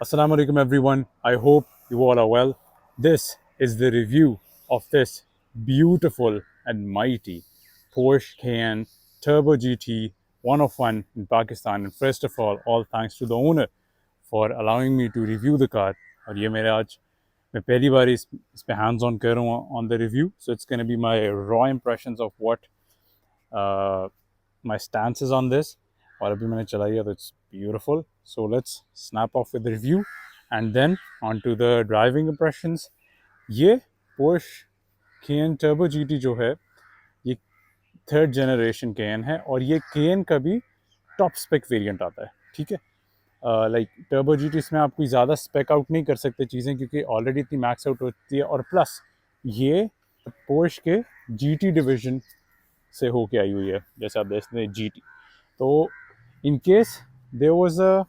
Assalamu alaikum everyone. I hope you all are well. This is the review of this beautiful and mighty Porsche Cayenne Turbo GT 101 in Pakistan. And first of all thanks to the owner for allowing me to review the car. और ये मेरे आज मैं पहली बार इस पे hands on कर रहा हूँ on the review. So it's going to be my raw impressions of what my stance is on this. और अभी मैंने चलाई है तो it's beautiful. So let's snap off with the review and then on to the driving impressions. ये Porsche Cayenne Turbo GT जो है ये थर्ड जनरेशन Cayenne है और ये Cayenne का भी टॉप स्पेक वेरिएंट आता है. ठीक है, लाइक टर्बो GT इसमें आप कोई ज़्यादा स्पेक आउट नहीं कर सकते चीज़ें क्योंकि ऑलरेडी इतनी मैक्स आउट होती है और प्लस ये Porsche के GT डिवीजन से होके आई हुई है. जैसे आप देखते हैं GT, तो in case there was a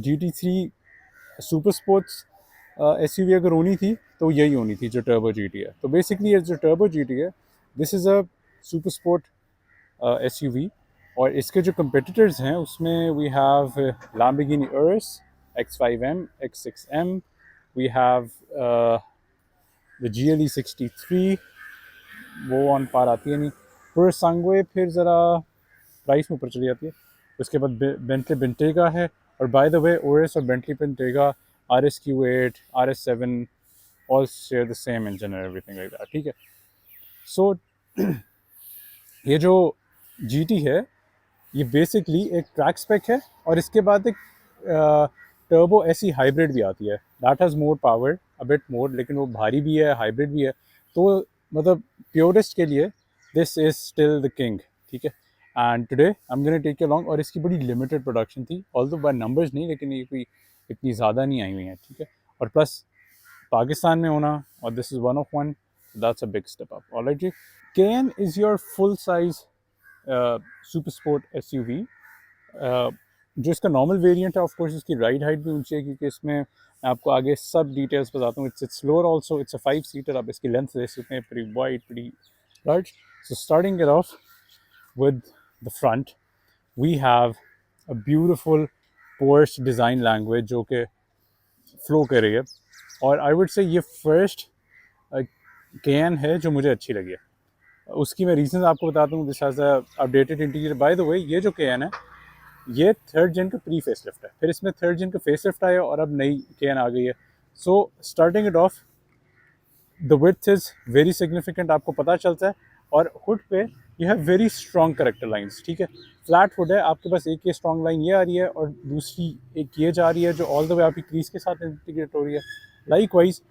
GT3 super sports SUV अगर होनी थी तो यही होनी थी जो टर्बो GT है. तो बेसिकली ये जो टर्बो GT है this is a super sport SUV और इसके जो कंपेटिटर्स हैं उसमें we have Lamborghini Urus X5M X6M, we have the GLE 63, वो ऑन पार आती है नहीं. पुरसंगवे फिर ज़रा प्राइस में ऊपर चली जाती है. उसके बाद बेंटली बेंटेगा है और बाय द वे ओरेस और Bentley बेंटेगा RSQ8 RS7 all share the same engine and everything like that. ठीक है, सो ये जो GT है ये बेसिकली एक ट्रैक स्पेक है और इसके बाद एक टर्बो एसी हाइब्रिड भी आती है. That has more power a bit more, लेकिन वो भारी भी है हाइब्रिड भी है. तो मतलब प्योरिस्ट के लिए this is still the king. ठीक है, and today I am gonna take you along. और इसकी बड़ी लिमिटेड प्रोडक्शन थी, ऑल्दो बाय नंबर्स नहीं, लेकिन ये कोई इतनी ज़्यादा नहीं आई हुई हैं. ठीक है, और प्लस पाकिस्तान में होना और this is one of one, that's a big step up. Alright जी, Cayenne is your full size super sport SUV. जो इसका नॉर्मल वेरिएंट है ऑफ कोर्स इसकी राइड हाइट भी ऊंची है क्योंकि इसमें मैं आपको आगे सब डिटेल्स बताता हूँ. It's lower also, it's a 5 seater. आप इसकी लेंथ देख सकते हैं, pretty wide, pretty large. So starting it off with the front, we have a beautiful Porsche design language जो कि फ्लो कर रही है. और आई वुड से ये फर्स्ट Cayenne है जो मुझे अच्छी लगी है. उसकी मैं रीजन आपको बताता हूँ. This has a updated interior. Bye the way ये जो Cayenne है ये थर्ड जेन का प्री फेस लिफ्ट है, फिर इसमें थर्ड जेन का फेस लिफ्ट आया और अब नई Cayenne आ गई है. So starting it of the width is very significant, आपको पता चलता है. और हुड पे you have very strong character lines. ठीक है, फ्लैट हुड है, आपके पास एक ये स्ट्रॉन्ग लाइन ये आ रही है और दूसरी एक ये जा रही है जो ऑल द वे आपकी क्रीज के साथ इंटीग्रेट हो रही है. लाइक वाइज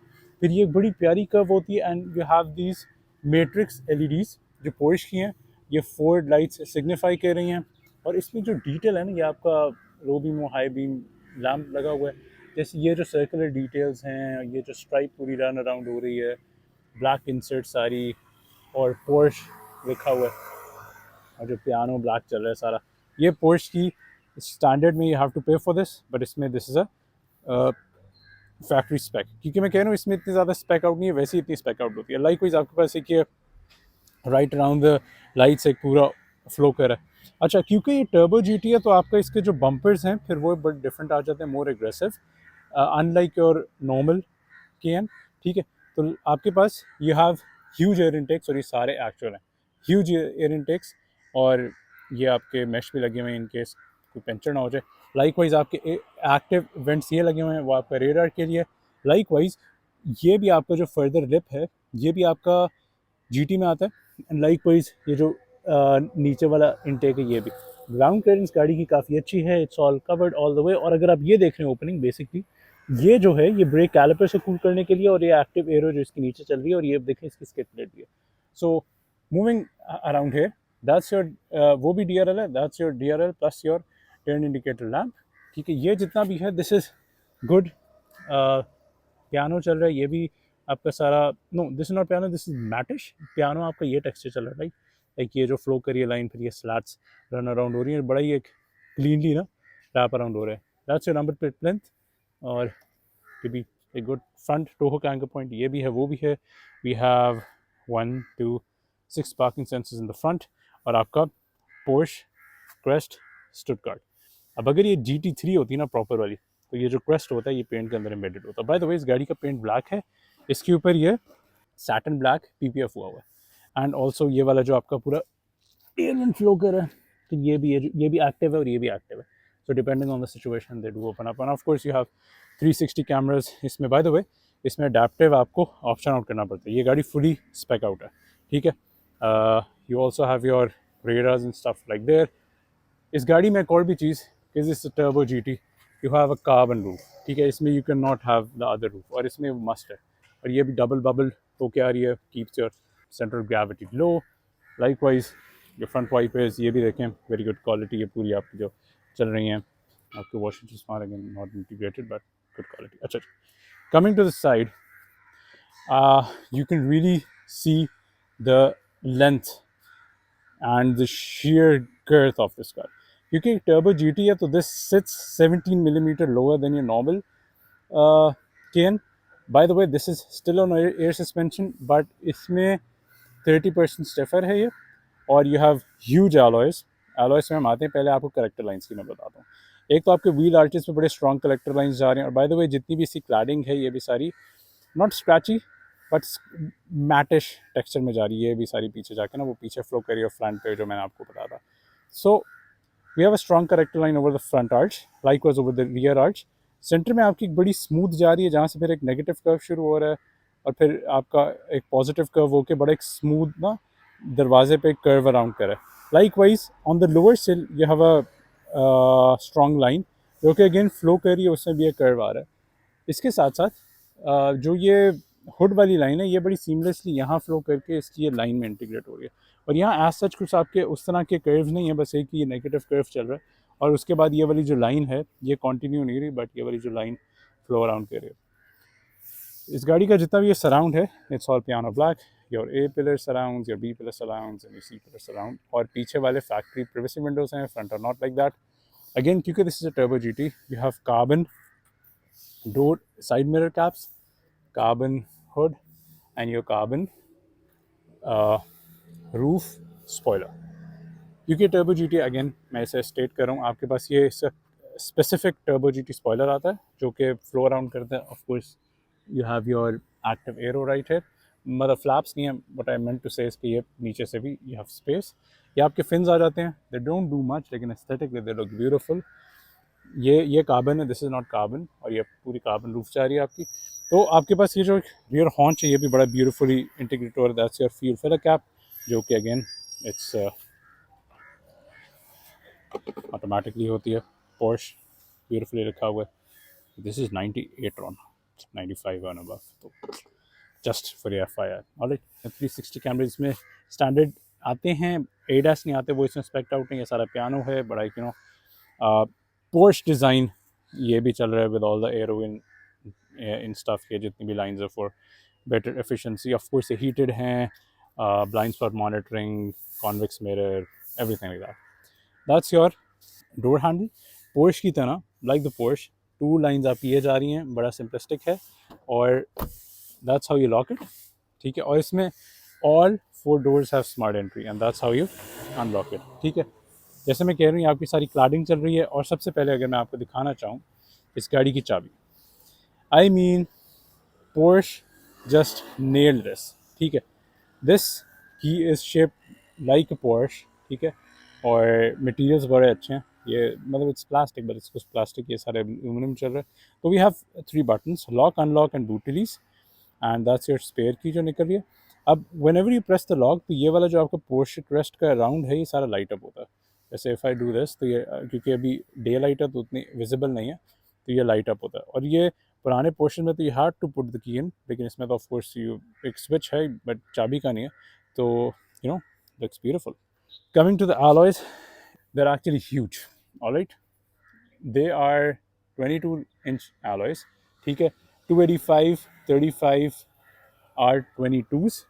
फिर ये बड़ी प्यारी कर्व होती है and you have these matrix LEDs जो पोर्श की हैं. ये फोर्ड लाइट्स सिग्निफाई कर रही हैं और इसमें जो डिटेल है ना, ये आपका लो बीम और हाई बीम लैम्प लगा हुआ है. जैसे ये जो सर्कुलर डिटेल्स हैं, ये जो स्ट्राइप पूरी रन अराउंड हो रही है, ब्लैक इंसर्ट सारी और पोर्श लिखा हुआ है और जो पियानो ब्लैक चल रहा है सारा. ये पोर्श की स्टैंडर्ड में you have to pay for this, but इसमें this is a factory spec. क्योंकि मैं कह रहा हूँ इसमें इतनी ज़्यादा स्पेक आउट नहीं है, वैसे ही इतनी स्पेक आउट होती है. लाइक वाइज आपके पास एक ये राइट अराउंड द लाइट्स एक पूरा फ्लो कर रहा है. अच्छा, क्योंकि ये टर्बो GT है तो आपका इसके जो बम्पर्स हैं फिर वो बड़े डिफरेंट आ जाते हैं, more aggressive, unlike your normal Cayenne. ठीक है, तो आपके पास you have huge air intakes और ये सारे एक्चुअल हैं ह्यूज एयर इनटेक्स. और ये आपके मैश भी लगे हुए हैं इन केस कोई पंचर ना हो जाए. लाइक वाइज आपके एक्टिव वेंट्स ये लगे हुए हैं, वो आपका रेडार के लिए. लाइक वाइज ये भी आपका जो फर्दर लिप है ये भी आपका GT में आता है. एंड लाइक वाइज ये जो नीचे वाला इनटेक है ये भी. ग्राउंड क्लियरेंस गाड़ी की काफ़ी अच्छी है, it's all covered all the way. और अगर आप ये देख रहे हैं ओपनिंग, बेसिकली ये जो है ये ब्रेक कैलिपर से कूल करने के लिए और ये एक्टिव एरो जो इसके नीचे चल रही है और ये देखें इसकी स्किट प्लेट भी है. So moving around here, that's your वो भी DRL है, that's your DRL plus your turn indicator lamp. ठीक है, ये जितना भी है दिस इज़ गुड. पियानो चल रहा है, ये भी आपका सारा, no this is not piano, this is mattish piano. आपका ये टेक्सचर चल रहा है राइट, लाइक ये जो फ्लो करी है लाइन, फिर ये स्लैट्स रन अराउंड हो रही है, बड़ा ही एक क्लीनली ना रैप अराउंड हो रहा है. That's your number plate length. और to be a good front tow hook anchor point, ये भी है वो भी है. we have 1 2 6 parking sensors in the front और आपका Porsche Crest Stuttgart. अब अगर ये GT3 होती ना प्रॉपर वाली तो ये जो क्रेस्ट होता है ये पेंट के अंदर एम्बेडेड होता है। बाय द वे इस गाड़ी का पेंट ब्लैक है, इसके ऊपर ये सैटिन ब्लैक PPF हुआ हुआ है। एंड ऑल्सो ये वाला जो आपका पूरा एयर वेंट फ्लो कर रहा है, तो ये भी एक्टिव है और ये भी एक्टिव है। So depending on the situation they do open up. And of course you have 360 cameras इसमें। बाय द वे इसमें अडेप्टिव आपको ऑप्शन आउट करना पड़ता है, ये गाड़ी फुली स्पेक आउट है, ठीक है। You also have your radars and stuff like there. इस गाड़ी में एक और भी चीज़, is this turbo GT, you have a carbon roof, ठीक है। इसमें you can not have the other roof, और इसमें मस्ट है। और ये भी डबल बबल होके आ रही है, keeps your centre of gravity low. Likewise जो फ्रंट वाइपर्स ये भी देखें, वेरी गुड क्वालिटी है पूरी आपकी जो चल रही हैं। आपके washing smart again not integrated but good quality. अच्छा, coming to the side, you can really see the length and the sheer girth of this car. क्योंकि turbo GT है तो this sits 17 millimeter lower than your normal Cayenne. By the way, this is still on air suspension, but इसमें 30% stiffer है ये, और you have huge alloys. alloys में हम आते हैं, पहले आपको कलेक्टर लाइन्स की मैं बताता हूँ। एक तो आपके व्हील आर्चेस में बड़े स्ट्रॉन्ग कलेक्टर लाइन्स जा रहे हैं, और बाय द वे जितनी भी इसकी क्लैडिंग है ये भी सारी नॉट स्क्रैची बट मैटिश टेक्सचर में जा रही है, ये भी सारी पीछे जाके ना वो पीछे फ्लो करी और फ्रंट पे जो मैंने आपको बताया था। So we have a strong character line over the front arch, likewise over the rear arch. Centre में आपकी एक बड़ी स्मूथ जा रही है, जहाँ से फिर एक नेगेटिव कर्व शुरू हो रहा है, और फिर आपका एक पॉजिटिव कर्व होकर बड़ा एक स्मूथ ना दरवाजे पे कर्व अराउंड करे। लाइकवाइज ऑन द लोअर सिल you have a strong line जो कि अगेन फ्लो कर रही है, उसमें भी एक कर्व आ रहा है। इसके साथ साथ जो ये हुड वाली लाइन है ये बड़ी सीमलेसली यहाँ फ्लो करके इसकी ये लाइन में इंटीग्रेट हो रही है, और यहाँ एज सच कुछ आपके उस तरह के कर्व्स नहीं है, बस एक ही नेगेटिव कर्व चल रहा है, और उसके बाद ये वाली जो लाइन है ये कंटिन्यू नहीं रही, बट ये वाली जो लाइन फ्लो अराउंड कर रही है। इस गाड़ी का जितना भी ये सराउंड है, it's all piano black, your A pillar surrounds, your B pillar surrounds and C pillar surround, और पीछे वाले फैक्ट्री प्रिवेसी विंडोज हैं, front are not like that. Again क्योंकि this is a turbo GT, you have carbon door side mirror caps, carbon hood, and your carbon roof spoiler. क्योंकि turbo GT again मैं इसे state कर रहा हूँ, आपके पास ये स्पेसिफिक टर्बो GT स्पॉइलर आता है जो कि फ्लो अराउंड करता है। Of course you have your active arrow right है, मतलब फ्लैप्स नहीं है, बट आई मेंट टू से कि ये नीचे से भी यू हैव स्पेस। ये आपके फिन्स आ जाते हैं, दे डोंट डू मच, लेकिन एस्थेटिकली दे लुक ब्यूटीफुल। ये कार्बन है, दिस इज़ नॉट कार्बन, और ये पूरी कार्बन रूफ जा रही है आपकी। तो आपके पास ये जो रियर हॉन्च है ये भी बड़ा ब्यूटीफुली इंटीग्रेट हो रहा है। That's your fuel filler cap, जो कि अगेन इट्स ऑटोमेटिकली होती है। पोर्श ब्यूटीफुली रखा हुआ है। This is 98 on 95 on above, तो जस्ट फॉर FYI। ऑलराइट, 360 कैमरे इसमें स्टैंडर्ड आते हैं, ADAS नहीं आते, वो इसमें स्पेक्ट आउट नहीं है, सारा पियानो है, बड़ा यू नो पोर्श डिज़ाइन ये भी चल रहा है with all the aero in stuff. ये जितनी भी लाइंस है for better efficiency, of course heated हैं, blind spot monitoring, convex mirror, everything like that. That's your door handle. Porsche की तरह लाइक द पोर्श 2 लाइंस आपकी ये जा रही हैं, बड़ा सिंपलिस्टिक है, और that's how you lock it, ठीक है। और इसमें all 4 doors have smart entry and that's how you unlock it, ठीक है। जैसे मैं कह रही हूँ आपकी सारी क्लैडिंग चल रही है। और सबसे पहले अगर मैं आपको दिखाना चाहूँ इस गाड़ी की चाबी, I mean Porsche just nailed this, ठीक है। This key is shaped like a Porsche, ठीक है, और मटेरियल्स बड़े अच्छे हैं। ये मतलब it's plastic, but it's plastic, ये सारे एल्यूमिनियम चल रहा है। तो we have 3 buttons, lock, unlock and boot release, and that's your spare key जो निकल रही है। अब whenever you press the lock, तो ये वाला जो आपका पोर्श क्रेस्ट का राउंड है ये सारा लाइट अप होता है। जैसे इफ़ आई डू दिस, तो ये क्योंकि अभी डे लाइट है तो उतनी विजिबल नहीं है, तो ये लाइट अप होता है। और ये पुराने पोर्शन में तो you had to put the key in, लेकिन इसमें तो ऑफ कोर्स यू एक स्विच है बट चाबी का नहीं है, तो you know looks beautiful. Coming to the alloys, they're actually huge, all right, they are 22-inch alloys, ठीक है। 285, 35 R22s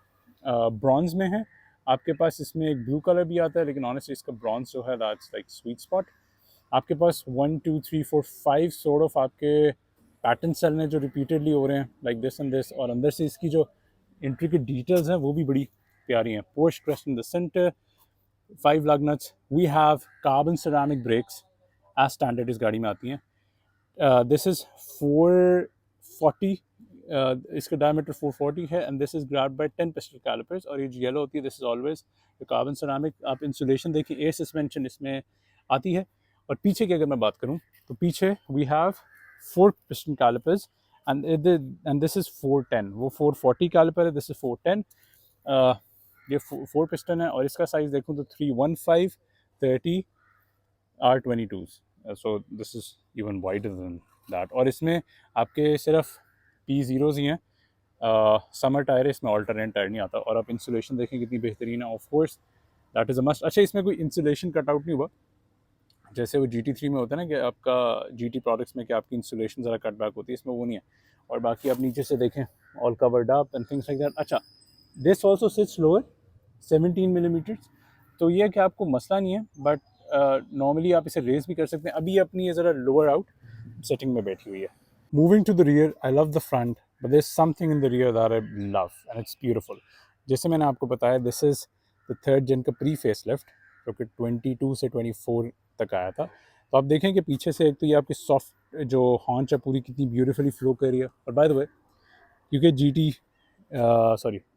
ब्रॉन्ज में है आपके पास। इसमें एक ब्लू कलर भी आता है, लेकिन ऑनेस्टली इसका ब्रॉन्ज जो है दैट्स लाइक स्वीट स्पॉट। आपके पास 1 2 3 4 5 सॉर्ट ऑफ आपके पैटर्न चल रहे हैं जो रिपीटेडली हो रहे हैं, लाइक दिस एंड दिस। और अंदर से इसकी जो इंट्रिकेट डिटेल्स हैं वो भी बड़ी प्यारी हैं। Porsche crest in the centre, 5 lug nuts, we have carbon ceramic brakes as standard इस गाड़ी में आती हैं। दिस इज़ 440, इसका डायमीटर 440 है, and this is grabbed by 10 piston calipers, और ये जो येलो होती है this is always carbon ceramic. आप इंसुलेशन देखिए, एयर सस्पेंशन इसमें आती है। और पीछे की अगर मैं बात करूँ तो पीछे we have 4 piston calipers, and this is 410, वो 440 कैलिपर है, दिस इज़ 410। ये 4 पिस्टन है, और इसका साइज़ देखूँ तो 315 30 R22s, so this is even wider than that. और इसमें आपके सिर्फ P0s ही हैं, समर टायर है, इसमें ऑल्टरनेट टायर नहीं आता। और आप इंसुलेशन देखें कितनी बेहतरीन है, of course that is a must. अच्छा, इसमें कोई इंसुलेशन कटआउट नहीं हुआ जैसे वो GT3 में होता है ना, कि आपका GT प्रोडक्ट्स में कि आपकी इंसुलेशन ज़रा कटबैक होती है, इसमें वो नहीं है। और बाकी आप नीचे से देखें, all covered up and things like that. अच्छा, this also sits lower 17 millimetres, तो ये कि आपको मसला नहीं है, बट नॉर्मली आप इसे रेस भी कर सकते हैं। अभी अपनी ये ज़रा लोअर आउट सेटिंग में बैठी हुई है। Moving to the rear, I love the front, but there is something in the rear that I love and it's beautiful. जैसे मैंने आपको बताया, this is the third gen का प्री फेस लिफ्ट, जो कि 22 से 24 तक आया था। तो आप देखें कि पीछे से एक तो ये आपकी सॉफ्ट जो हॉन्च है पूरी कितनी ब्यूटीफुली फ्लो कर रही है। और बाय द वे, क्योंकि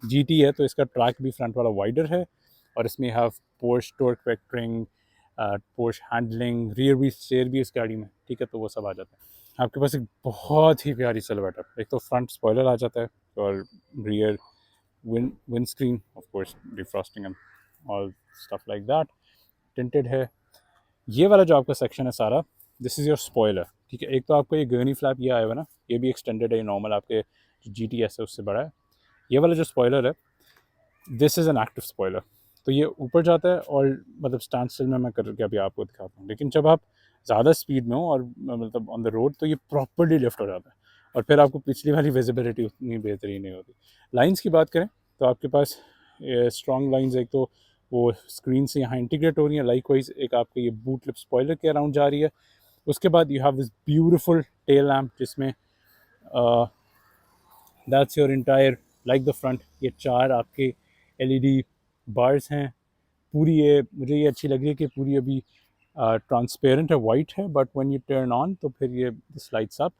GT है, तो इसका ट्रैक भी फ्रंट वाला वाइडर है, और इसमें have Porsche torque vectoring, Porsche handling, rear भी स्टेयर भी इस गाड़ी में, ठीक है, तो वो सब आ जाता है। आपके पास एक बहुत ही प्यारी सिलवेट है, एक तो फ्रंट स्पॉइलर आ जाता है, और rear wind screen, of course defrosting and all stuff like that, tinted है। ये वाला जो आपका सेक्शन है सारा, दिस इज़ योर स्पॉइलर, ठीक है। एक तो आपको ये गर्नी फ्लैप ये आया हुआ ना, ये भी एक्सटेंडेड है, नॉर्मल आपके जो GTS है उससे बड़ा है। ये वाला जो स्पॉइलर है, this is an active spoiler, तो ये ऊपर जाता है, और मतलब स्टैंड स्टिल में मैं करके अभी आपको दिखाता हूँ, लेकिन जब आप ज़्यादा स्पीड में हो और मतलब ऑन द रोड, तो ये प्रॉपरली लिफ्ट हो जाता है, और फिर आपको पिछली वाली विजिबिलिटी उतनी बेहतरीन नहीं होती। लाइंस की बात करें तो आपके पास स्ट्रॉन्ग लाइंस, एक तो वो स्क्रीन से यहाँ इंटीग्रेट हो रही है, लाइक वाइज एक आपके ये बूट लिप स्पॉइलर के अराउंड जा रही है। उसके बाद you have this beautiful tail lamp, जिसमें that's your entire like the front, ये 4 आपके LED बार्स हैं। पूरी ये मुझे ये अच्छी लग रही है कि पूरी अभी ट्रांसपेरेंट है, वाइट है, but when U turn on तो फिर ये this lights up.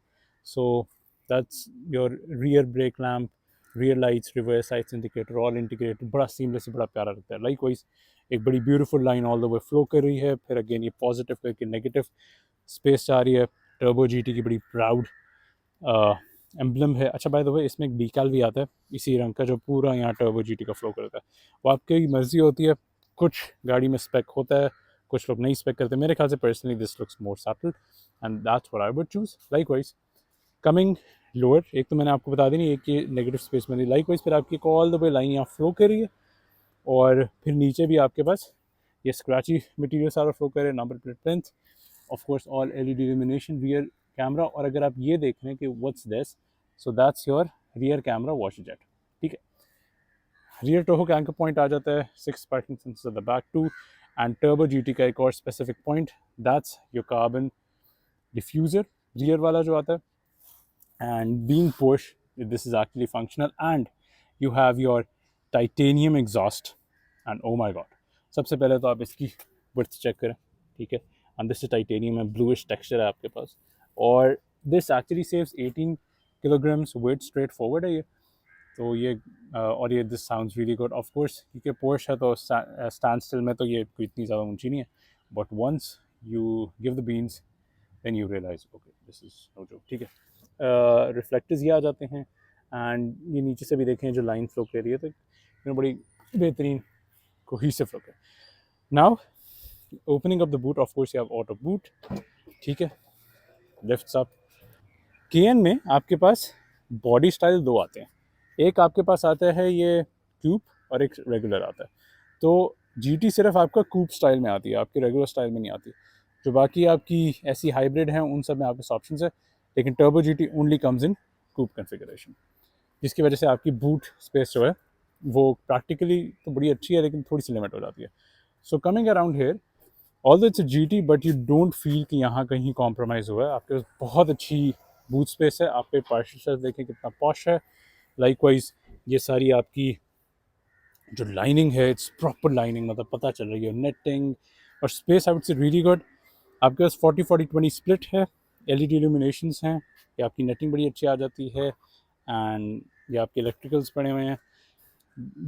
So that's your rear brake lamp, rear lights, reverse lights, indicator all integrated, बड़ा सीमलेस, बड़ा प्यारा लगता है। लाइक वाइज एक बड़ी beautiful line all the way flow कर रही है, फिर अगेन ये पॉजिटिव करके नेगेटिव स्पेस जा रही है। टर्बो GT की बड़ी प्राउड एम्बलम है। अच्छा, बाय द वे, इसमें एक डीकैल भी आता है इसी रंग का, जो पूरा यहाँ टर्बो GT का फ्लो करता है। वो आपकी मर्जी होती है, कुछ गाड़ी में स्पेक होता है, कुछ लोग नहीं स्पेक करते। मेरे ख्याल से personally this looks more subtle, and that's what I would choose. Like wise coming lower, एक तो मैंने आपको बता दी नहीं, एक ये नेगेटिव स्पेस में, लाइक वाइज फिर आपकी ऑल द वे लाइन यहाँ फ्लो कर रही है, और फिर नीचे भी आपके पास ये स्क्रैची मटेरियल सारा फ्लो कर रहे हैं, number plate print, of course all LED illumination, rear camera. और अगर आप ये देख रहे हैं कि what's this, so that's your rear camera wash jet, ठीक है। रियर टोहो का एंकर पॉइंट आ जाता है, 6 parking sensors at the back too, and turbo GT का एक और specific point, that's your carbon diffuser, rear वाला जो आता है। And being Porsche, this is actually functional, and you have your titanium exhaust, and oh my god, सबसे पहले तो आप इसकी width चेक करें, ठीक है। and this is titanium है, bluish texture है आपके पास, और this actually saves 18 kilograms weight straight forward है ये, तो ये और ये this sounds really good, of course, क्योंकि Porsche है तो stand still में तो ये कोई इतनी ज़्यादा ऊंची नहीं है, but once you give the beans then you realize okay this is no joke, ठीक है। रिफ्लेक्टर्स ये आ जाते हैं, एंड ये नीचे से भी देखें जो लाइन फ्लो कर रही है, तो बड़ी बेहतरीन कोहेसिव लुक है। Now opening up the boot, of course you have auto boot, ठीक है, लिफ्ट्स अप। केएन में आपके पास बॉडी स्टाइल 2 आते हैं, एक आपके पास आता है ये क्यूब, और एक रेगुलर आता है। तो GT सिर्फ आपका कूप स्टाइल में आती है, आपकी रेगुलर स्टाइल में नहीं आती। जो बाकी आपकी ऐसी हाइब्रिड हैं उन सब में आपके ऑप्शन है, लेकिन turbo GT only comes in coupe configuration, जिसकी वजह से आपकी बूट स्पेस जो है वो प्रैक्टिकली तो बड़ी अच्छी है, लेकिन थोड़ी सी लिमिट हो जाती है। So coming around hair, although it's a GT, but you don't feel कि यहाँ कहीं कॉम्प्रोमाइज़ हुआ है। आपके पास बहुत अच्छी बूट स्पेस है, आपके पार्शल शेल्फ देखें कितना पॉश है। लाइकवाइज ये सारी आपकी जो लाइनिंग है, इट्स प्रॉपर लाइनिंग, मतलब पता चल रही है नेटिंग, और स्पेस आई वुड से रियली गुड। आपके पास 40-40-20 स्प्लिट है, LED illuminations हैं, ये आपकी नेटिंग बड़ी अच्छी आ जाती है, एंड ये आपके इलेक्ट्रिकल्स पड़े हुए हैं.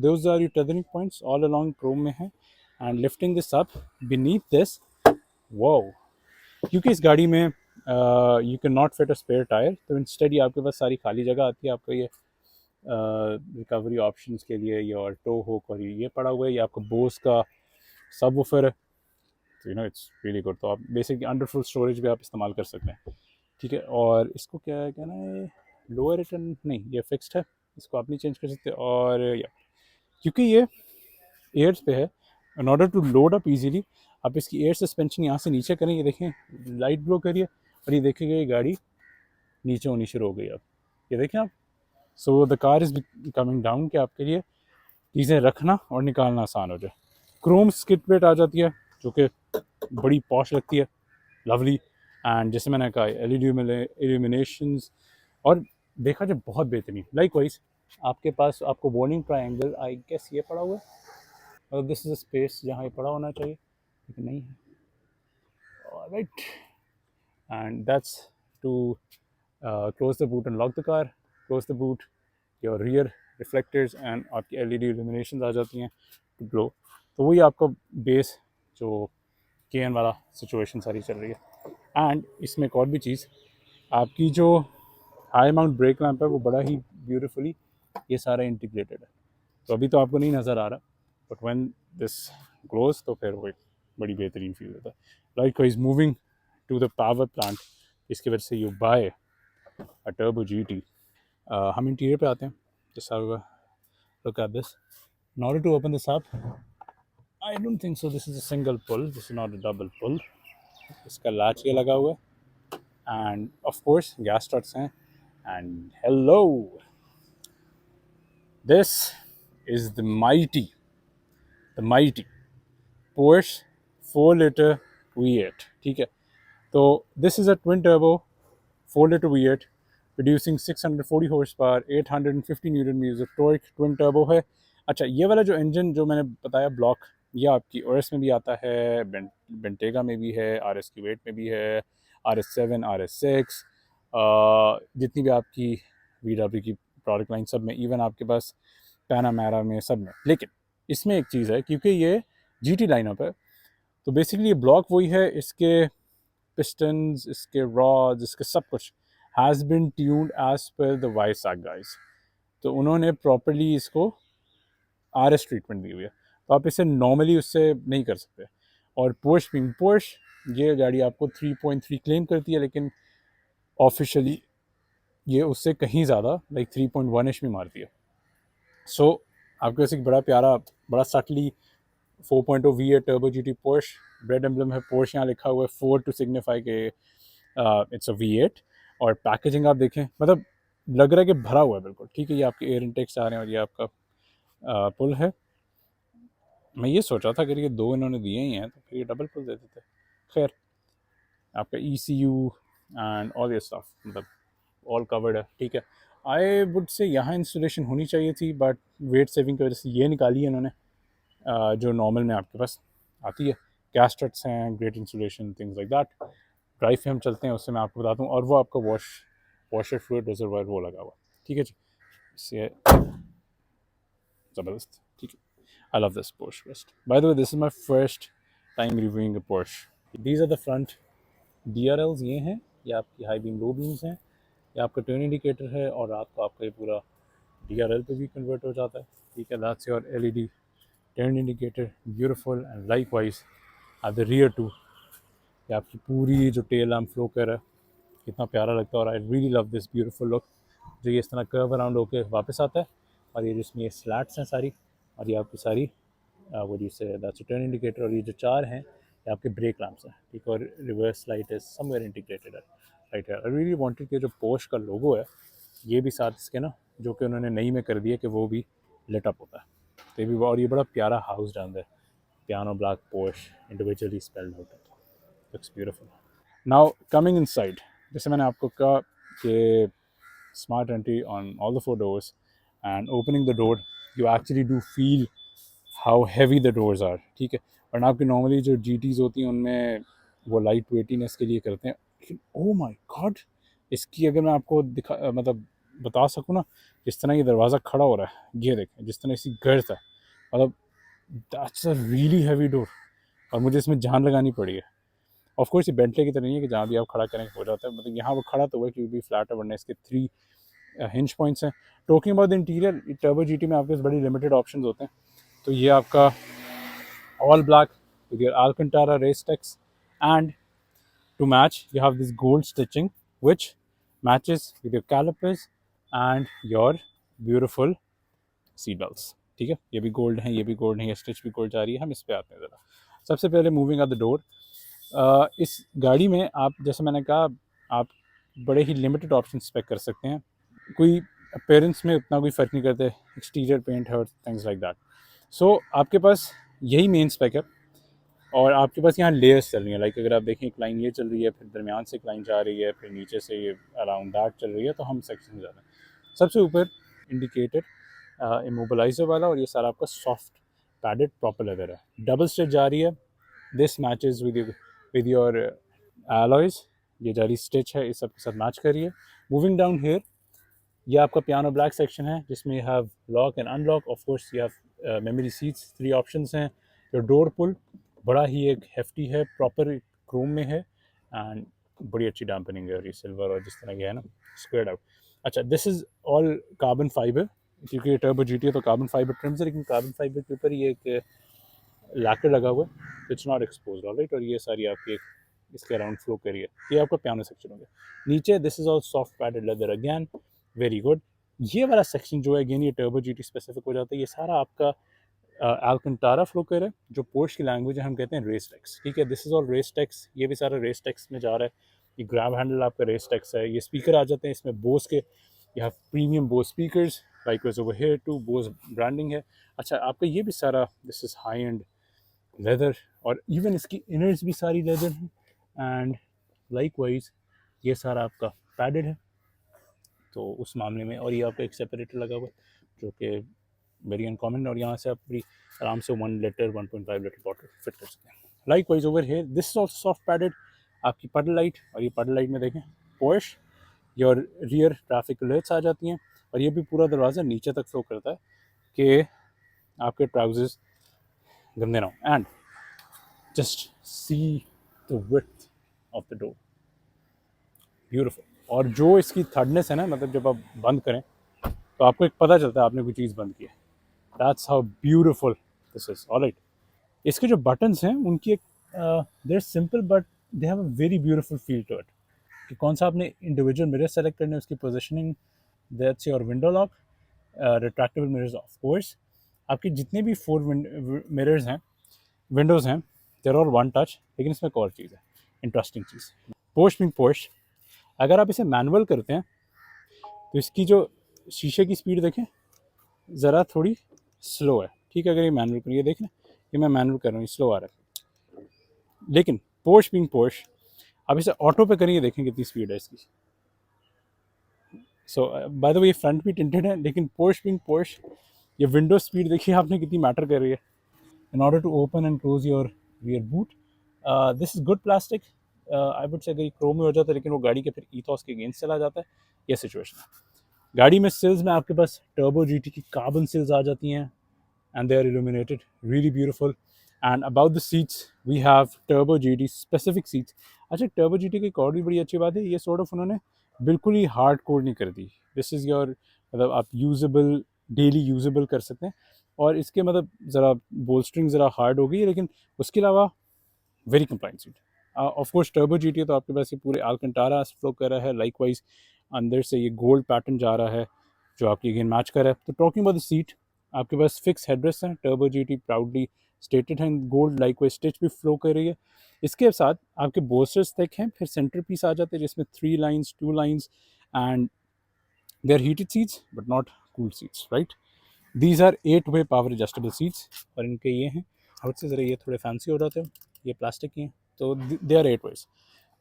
Those are your tethering points all along chrome में है. And lifting this up beneath this, wow, क्योंकि इस गाड़ी में you can not fit a spare tyre, तो इंस्टेड ये आपके पास सारी खाली जगह आती है. आपका ये रिकवरी ऑप्शंस के लिए ये और टो हुक और ये पड़ा हुआ है. ये आपका बोस का सबवूफर, तो इट्स रियली गुड. तो आप बेसिकली अंडर फुल स्टोरेज भी आप इस्तेमाल कर सकते हैं. ठीक है, और इसको क्या कहना है, लोअर रिटर्न नहीं, ये फिक्स्ड है, इसको आप नहीं चेंज कर सकते. और या क्योंकि ये एयर्स पे है, in order to load up easily आप इसकी एयर सस्पेंशन यहाँ से नीचे करें. ये देखें लाइट ग्लो करिए, और ये देखेंगे ये गाड़ी नीचे होनी शुरू हो गई. अब ये देखें आप. So the car is coming down कि आपके लिए चीज़ें रखना और निकालना आसान हो जाए. क्रोम स्किट प्लेट आ जाती है जो कि बड़ी पॉश लगती है, लवली. एंड जैसे मैंने कहा LED इल्यूमिनेशंस, और देखा जाए बहुत बेहतरीन. लाइक वाइज आपके पास आपको वार्निंग ट्रायंगल आई गेस ये पड़ा हुआ है, और दिस इज़ अ स्पेस जहाँ ये पड़ा होना चाहिए, लेकिन नहीं है. Right, and that's to close the boot and lock the car. Close the boot, your rear reflectors and आपकी LED इल्यूमिनेशंस आ जाती हैं टू ग्लो. तो वही आपका बेस जो केन वाला सिचुएशन सारी चल रही है. एंड इसमें एक और भी चीज़, आपकी जो हाई माउंट ब्रेक लैंप है वो बड़ा ही ब्यूटीफुली ये सारा इंटीग्रेटेड है. तो अभी तो आपको नहीं नज़र आ रहा, बट व्हेन दिस ग्लोज तो फिर वो बड़ी बेहतरीन फील होता है. Likewise moving to the power plant, इसकी वजह से you buy a turbo GT. हम इंटीरियर पे आते हैं. जैसा look at this. In order to open this up, I don't think so. This is a single pull. This is not a double pull. इसका latch ये लगा हुआ है, and of course gas struts हैं. And hello, this is the mighty Porsche 4 liter V8. ठीक है, तो this is a twin turbo 4 liter V8 producing 640 horsepower, 850 newton metres of torque. Twin turbo है. अच्छा, ये वाला जो इंजन जो मैंने बताया ब्लॉक, ये आपकी OS में भी आता है, बेंटेगा में भी है, RS-Q8 में भी है, RS7, RS6, जितनी भी आपकी VW की प्रोडक्ट लाइन सब में, इवन आपके पास पैनामेरा में, सब में. लेकिन इसमें एक चीज़ है, क्योंकि ये GT लाइनअप है, तो बेसिकली ये ब्लॉक वही है. इसके पिस्टन्स, इसके रॉड्स, इसके सब कुछ has been tuned as per the वाइसैक गाइस. तो उन्होंने प्रॉपरली इसको RS ट्रीटमेंट दी हुई है, तो आप इसे नॉर्मली उससे नहीं कर सकते. और पोर्श ये गाड़ी आपको 3.3 क्लेम करती है, लेकिन ऑफिशियली ये उससे कहीं ज़्यादा लाइक 3.1 भी मारती है. सो आपके पास एक बड़ा प्यारा, बड़ा subtly 4.0 V8 turbo GT Porsche. Bread emblem है पोर्श यहाँ लिखा हुआ है, 4 टू सिग्निफाई के इट्स अ V8. और पैकेजिंग आप देखें, मतलब लग रहा है कि भरा हुआ है बिल्कुल. ठीक है, ये आपके एयर इंटेक्स आ रहे हैं, और ये आपका पुल है. मैं ये सोचा था अगर ये दो इन्होंने दिए ही हैं तो फिर ये डबल पुल दे देते. खैर, आपका ECU एंड ऑल ये स्टफ मतलब ऑल कवर्ड है. ठीक है, आई वुड से यहाँ इंस्टॉलेशन होनी चाहिए थी, बट वेट सेविंग की वजह से ये निकाली है इन्होंने, जो नॉर्मल में आपके पास आती है. कैस्ट्रट्स हैं, great insulation, things like that. Drive पे हम चलते हैं, उससे मैं आपको बताता हूँ. और वो आपका वॉशर फ्लूइड रिजर्वायर वो लगा हुआ. ठीक है जी, इससे ज़बरदस्त. ठीक है, I love this Porsche West. By the way, this is my first time reviewing a Porsche. These are the front DRLs. ये हैं, ये आपकी हाई बीम लो बीम्स हैं, ये आपका टर्न इंडिकेटर है, और रात को आपका ये पूरा DRL पे भी कन्वर्ट हो जाता है. ठीक है, that's your LED turn indicator, beautiful. And likewise at the rear too, ये आपकी पूरी जो टेल लैम्प फ्लो कर है, कितना प्यारा लगता है. और I really love this beautiful look, जो ये इस तरह कर्व अराउंड होके वापस आता है, और ये जिसमें ये स्लैट्स हैं सारी, और ये आपकी सारी व्हाट यू से दैट्स टर्न इंडिकेटर. और ये जो चार हैं ये आपके ब्रेक लैम्प्स हैं. ठीक है, और reverse light is somewhere integrated है राइट है. आई रियली वांटेड कि जो पोर्श का लोगो है ये भी साथ इसके ना, जो कि उन्होंने नई में कर दिया कि वो भी लिट अप होता है. तो ये भी, और ये बड़ा प्यारा हाउस डाउन है, piano black Porsche individually spelled out है. Looks beautiful. Now coming inside, जैसे मैंने आपको कहा कि smart entry on all the four doors, and opening the door you actually do feel how heavy the doors are. ठीक है, वरना आपकी नॉर्मली जो GTs होती हैं उनमें वो लाइट वेटीनेस के लिए करते हैं, लेकिन ओ माय गॉड, इसकी अगर मैं आपको दिखा मतलब बता सकूँ ना, जिस तरह ये दरवाज़ा खड़ा हो रहा है, ये देखें जिस तरह इसकी गर्थ है, मतलब that's a really heavy door, और मुझे इसमें जान लगानी पड़ी है। ऑफ कोर्स ये बेंटले की तरह नहीं है कि जहाँ भी आप खड़ा करें हो जाता है, मतलब यहाँ वो खड़ा तो हुआ क्योंकि फ्लैट है, वरना इसके 3 हिंज पॉइंट्स हैं। Talking about the interior, turbo GT में आपके पास बड़ी लिमिटेड ऑप्शंस होते हैं। तो ये आपका all black with your Alcantara race text, and to match you have this gold stitching which matches with your calipers and your beautiful seat belts. ठीक है, ये भी गोल्ड है, ये भी गोल्ड है, ये स्टिच भी गोल्ड जा रही है। हम इस पे आते हैं ज़रा। सबसे पहले मूविंग आउट द डोर, इस गाड़ी में आप जैसे मैंने कहा आप बड़े ही लिमिटेड ऑप्शन स्पेक कर सकते हैं, कोई अपेयरेंस में उतना कोई फ़र्क नहीं करते, एक्सटीरियर पेंट है और थिंग्स लाइक दैट। सो आपके पास यही मेन स्पेक है, और आपके पास यहाँ लेयर्स चल रही हैं। लाइक अगर आप देखें एक लाइन ये चल रही है, फिर दरमियान से एक लाइन जा रही है, फिर नीचे से ये अराउंड दैट चल रही है, तो हम सेक्शन में जा रहे हैं। सबसे ऊपर इंडिकेटर इमोबलाइजर वाला, और ये सारा आपका सॉफ्ट पैडेड प्रॉपर लेदर है, डबल स्टिच जा रही है। This matches with your alloys, ये जा रही स्टिच है, इस सब के साथ मैच कर रही है। मूविंग डाउन हेयर, ये आपका पियानो ब्लैक सेक्शन है जिसमें you have lock and unlock, of course you have memory seats, 3 options हैं। जो डोर पुल बड़ा ही एक हेफ्टी है, प्रॉपर क्रोम में है, एंड बड़ी अच्छी डैम्पनिंग है, और ये सिल्वर और जिस तरह की है ना स्क्वेयर्ड आउट। अच्छा, this is all carbon fibre, क्योंकि ये टर्बो जीटी है तो कार्बन फाइबर ट्रिम्स है, लेकिन कार्बन फाइबर के ऊपर ये एक लैकर लगा हुआ है, इट्स नॉट एक्सपोज राइट। और ये सारी आपकी एक इसके अराउंड फ्लो करिए। ये आपका पियानो सेक्शन हो गया। नीचे this is all soft padded leather again, very good. ये वाला सेक्शन जो है अगेन ये टर्बो जीटी स्पेसिफिक हो जाता है। ये सारा आपका एल्कंटारा फ्लोकर है, जो पोर्श की लैंग्वेज है, हम कहते हैं रेस टेक्स। ठीक है, this is all race tex, ये भी सारा रेस टेक्स में जा रहा है। ये ग्रैब हैंडल आपका रेस टेक्स है। ये स्पीकर आ जाते हैं इसमें बोस के, you have premium Bose speakers like was over here too, Bose branding है। अच्छा, आपका ये भी सारा this is high end leather, और इवन इसकी इनर्स भी सारी लेदर हैं, एंड लाइकवाइज ये सारा आपका पैडेड है। तो उस मामले में, और ये आपका एक सेपरेटर लगा हुआ है जो कि वेरी अनकॉमन, और यहाँ से आप पूरी आराम से 1 लीटर 1.5 लीटर वाटर फिट कर सकते हैं। Like wise over here this is also soft padded, आपकी पडल लाइट, और ये पडल लाइट में देखें Porsche, your rear traffic alerts आ जाती हैं, और ये भी पूरा दरवाज़ा नीचे तक फ्लो करता है कि आपके ट्राउजर्स गंदे ना हो। And just see the width of the door, beautiful. और जो इसकी थर्डनेस है ना, मतलब जब आप बंद करें तो आपको एक पता चलता है आपने कोई चीज़ बंद की है। That's how beautiful this is. Alright, इसके जो बटन्स हैं उनकी एक देर simple but they have a very beautiful feel to it, कि कौन सा आपने इंडिविजुअल मिरर सेलेक्ट करने, उसकी positioning, that's your window lock, retractable mirrors of course. आपके जितने भी 4 मिरर्स हैं, विंडोज़ हैं, देर ऑल वन टच। लेकिन इसमें एक और चीज़ है, इंटरेस्टिंग चीज़, पोर्श बिंग पोर्श, अगर आप इसे मैनुअल करते हैं तो इसकी जो शीशे की स्पीड देखें ज़रा थोड़ी स्लो है। ठीक है, अगर ये मैनुअल करिए, देखें ये मैं मैनुअल कर रहा हूँ, स्लो आ रहा है। लेकिन पोर्श बिंग पोर्श, अब इसे ऑटो पे करिए, देखें कितनी स्पीड है इसकी। सो बाय द वे ये फ्रंट भी टिंटेड है, लेकिन पोर्श बिंग पोर्श, ये विंडो स्पीड देखिए आपने कितनी मैटर कर रही है in order to open and close your rear boot. This is good plastic, I would say अगर क्रोम में हो जाता है, लेकिन वो गाड़ी के फिर ईथॉस के अगेंस्ट चला जाता है, ये सिचुएशन है। गाड़ी में सिल्स में आपके पास टर्बो जीटी की कार्बन सिल्स आ जाती हैं, and they are illuminated, really beautiful. And about the seats, we have Turbo GT specific seats. अच्छा, Turbo GT की एक और भी बड़ी अच्छी बात है, ये sort of उन्होंने बिल्कुल ही हार्ड कोड नहीं कर दी। दिस इज़ योर, मतलब आप यूजेबल, डेली यूजेबल कर सकते हैं, और इसके मतलब ज़रा बोल्स्ट्रिंग ज़रा हार्ड हो गई है, लेकिन उसके अलावा very compliant seat. Of course turbo GT है तो आपके पास ये पूरे अल्कंटारा फ्लो कर रहा है, लाइकवाइज अंदर से ये गोल्ड पैटर्न जा रहा है जो आपकी अगेन मैच कर रहा है। तो टॉकिंग अबाउट द सीट, आपके पास फिक्स हेडरेस्ट हैं, टर्बो जीटी प्राउडली स्टेटेड हैं, गोल्ड लाइकवाइज स्टिच भी फ्लो कर रही है। इसके साथ आपके बोस्टर्स तक हैं, फिर सेंटर पीस आ जाते हैं जिसमें 3 lines 2 lines, and they are heated seats but not cool seats, right. These are 8 way power adjustable seats, और इनके ये हैं, और से ज़रा ये थोड़े फैंसी हो जाते हैं, ये प्लास्टिक के हैं, तो दे आर 8 वेज।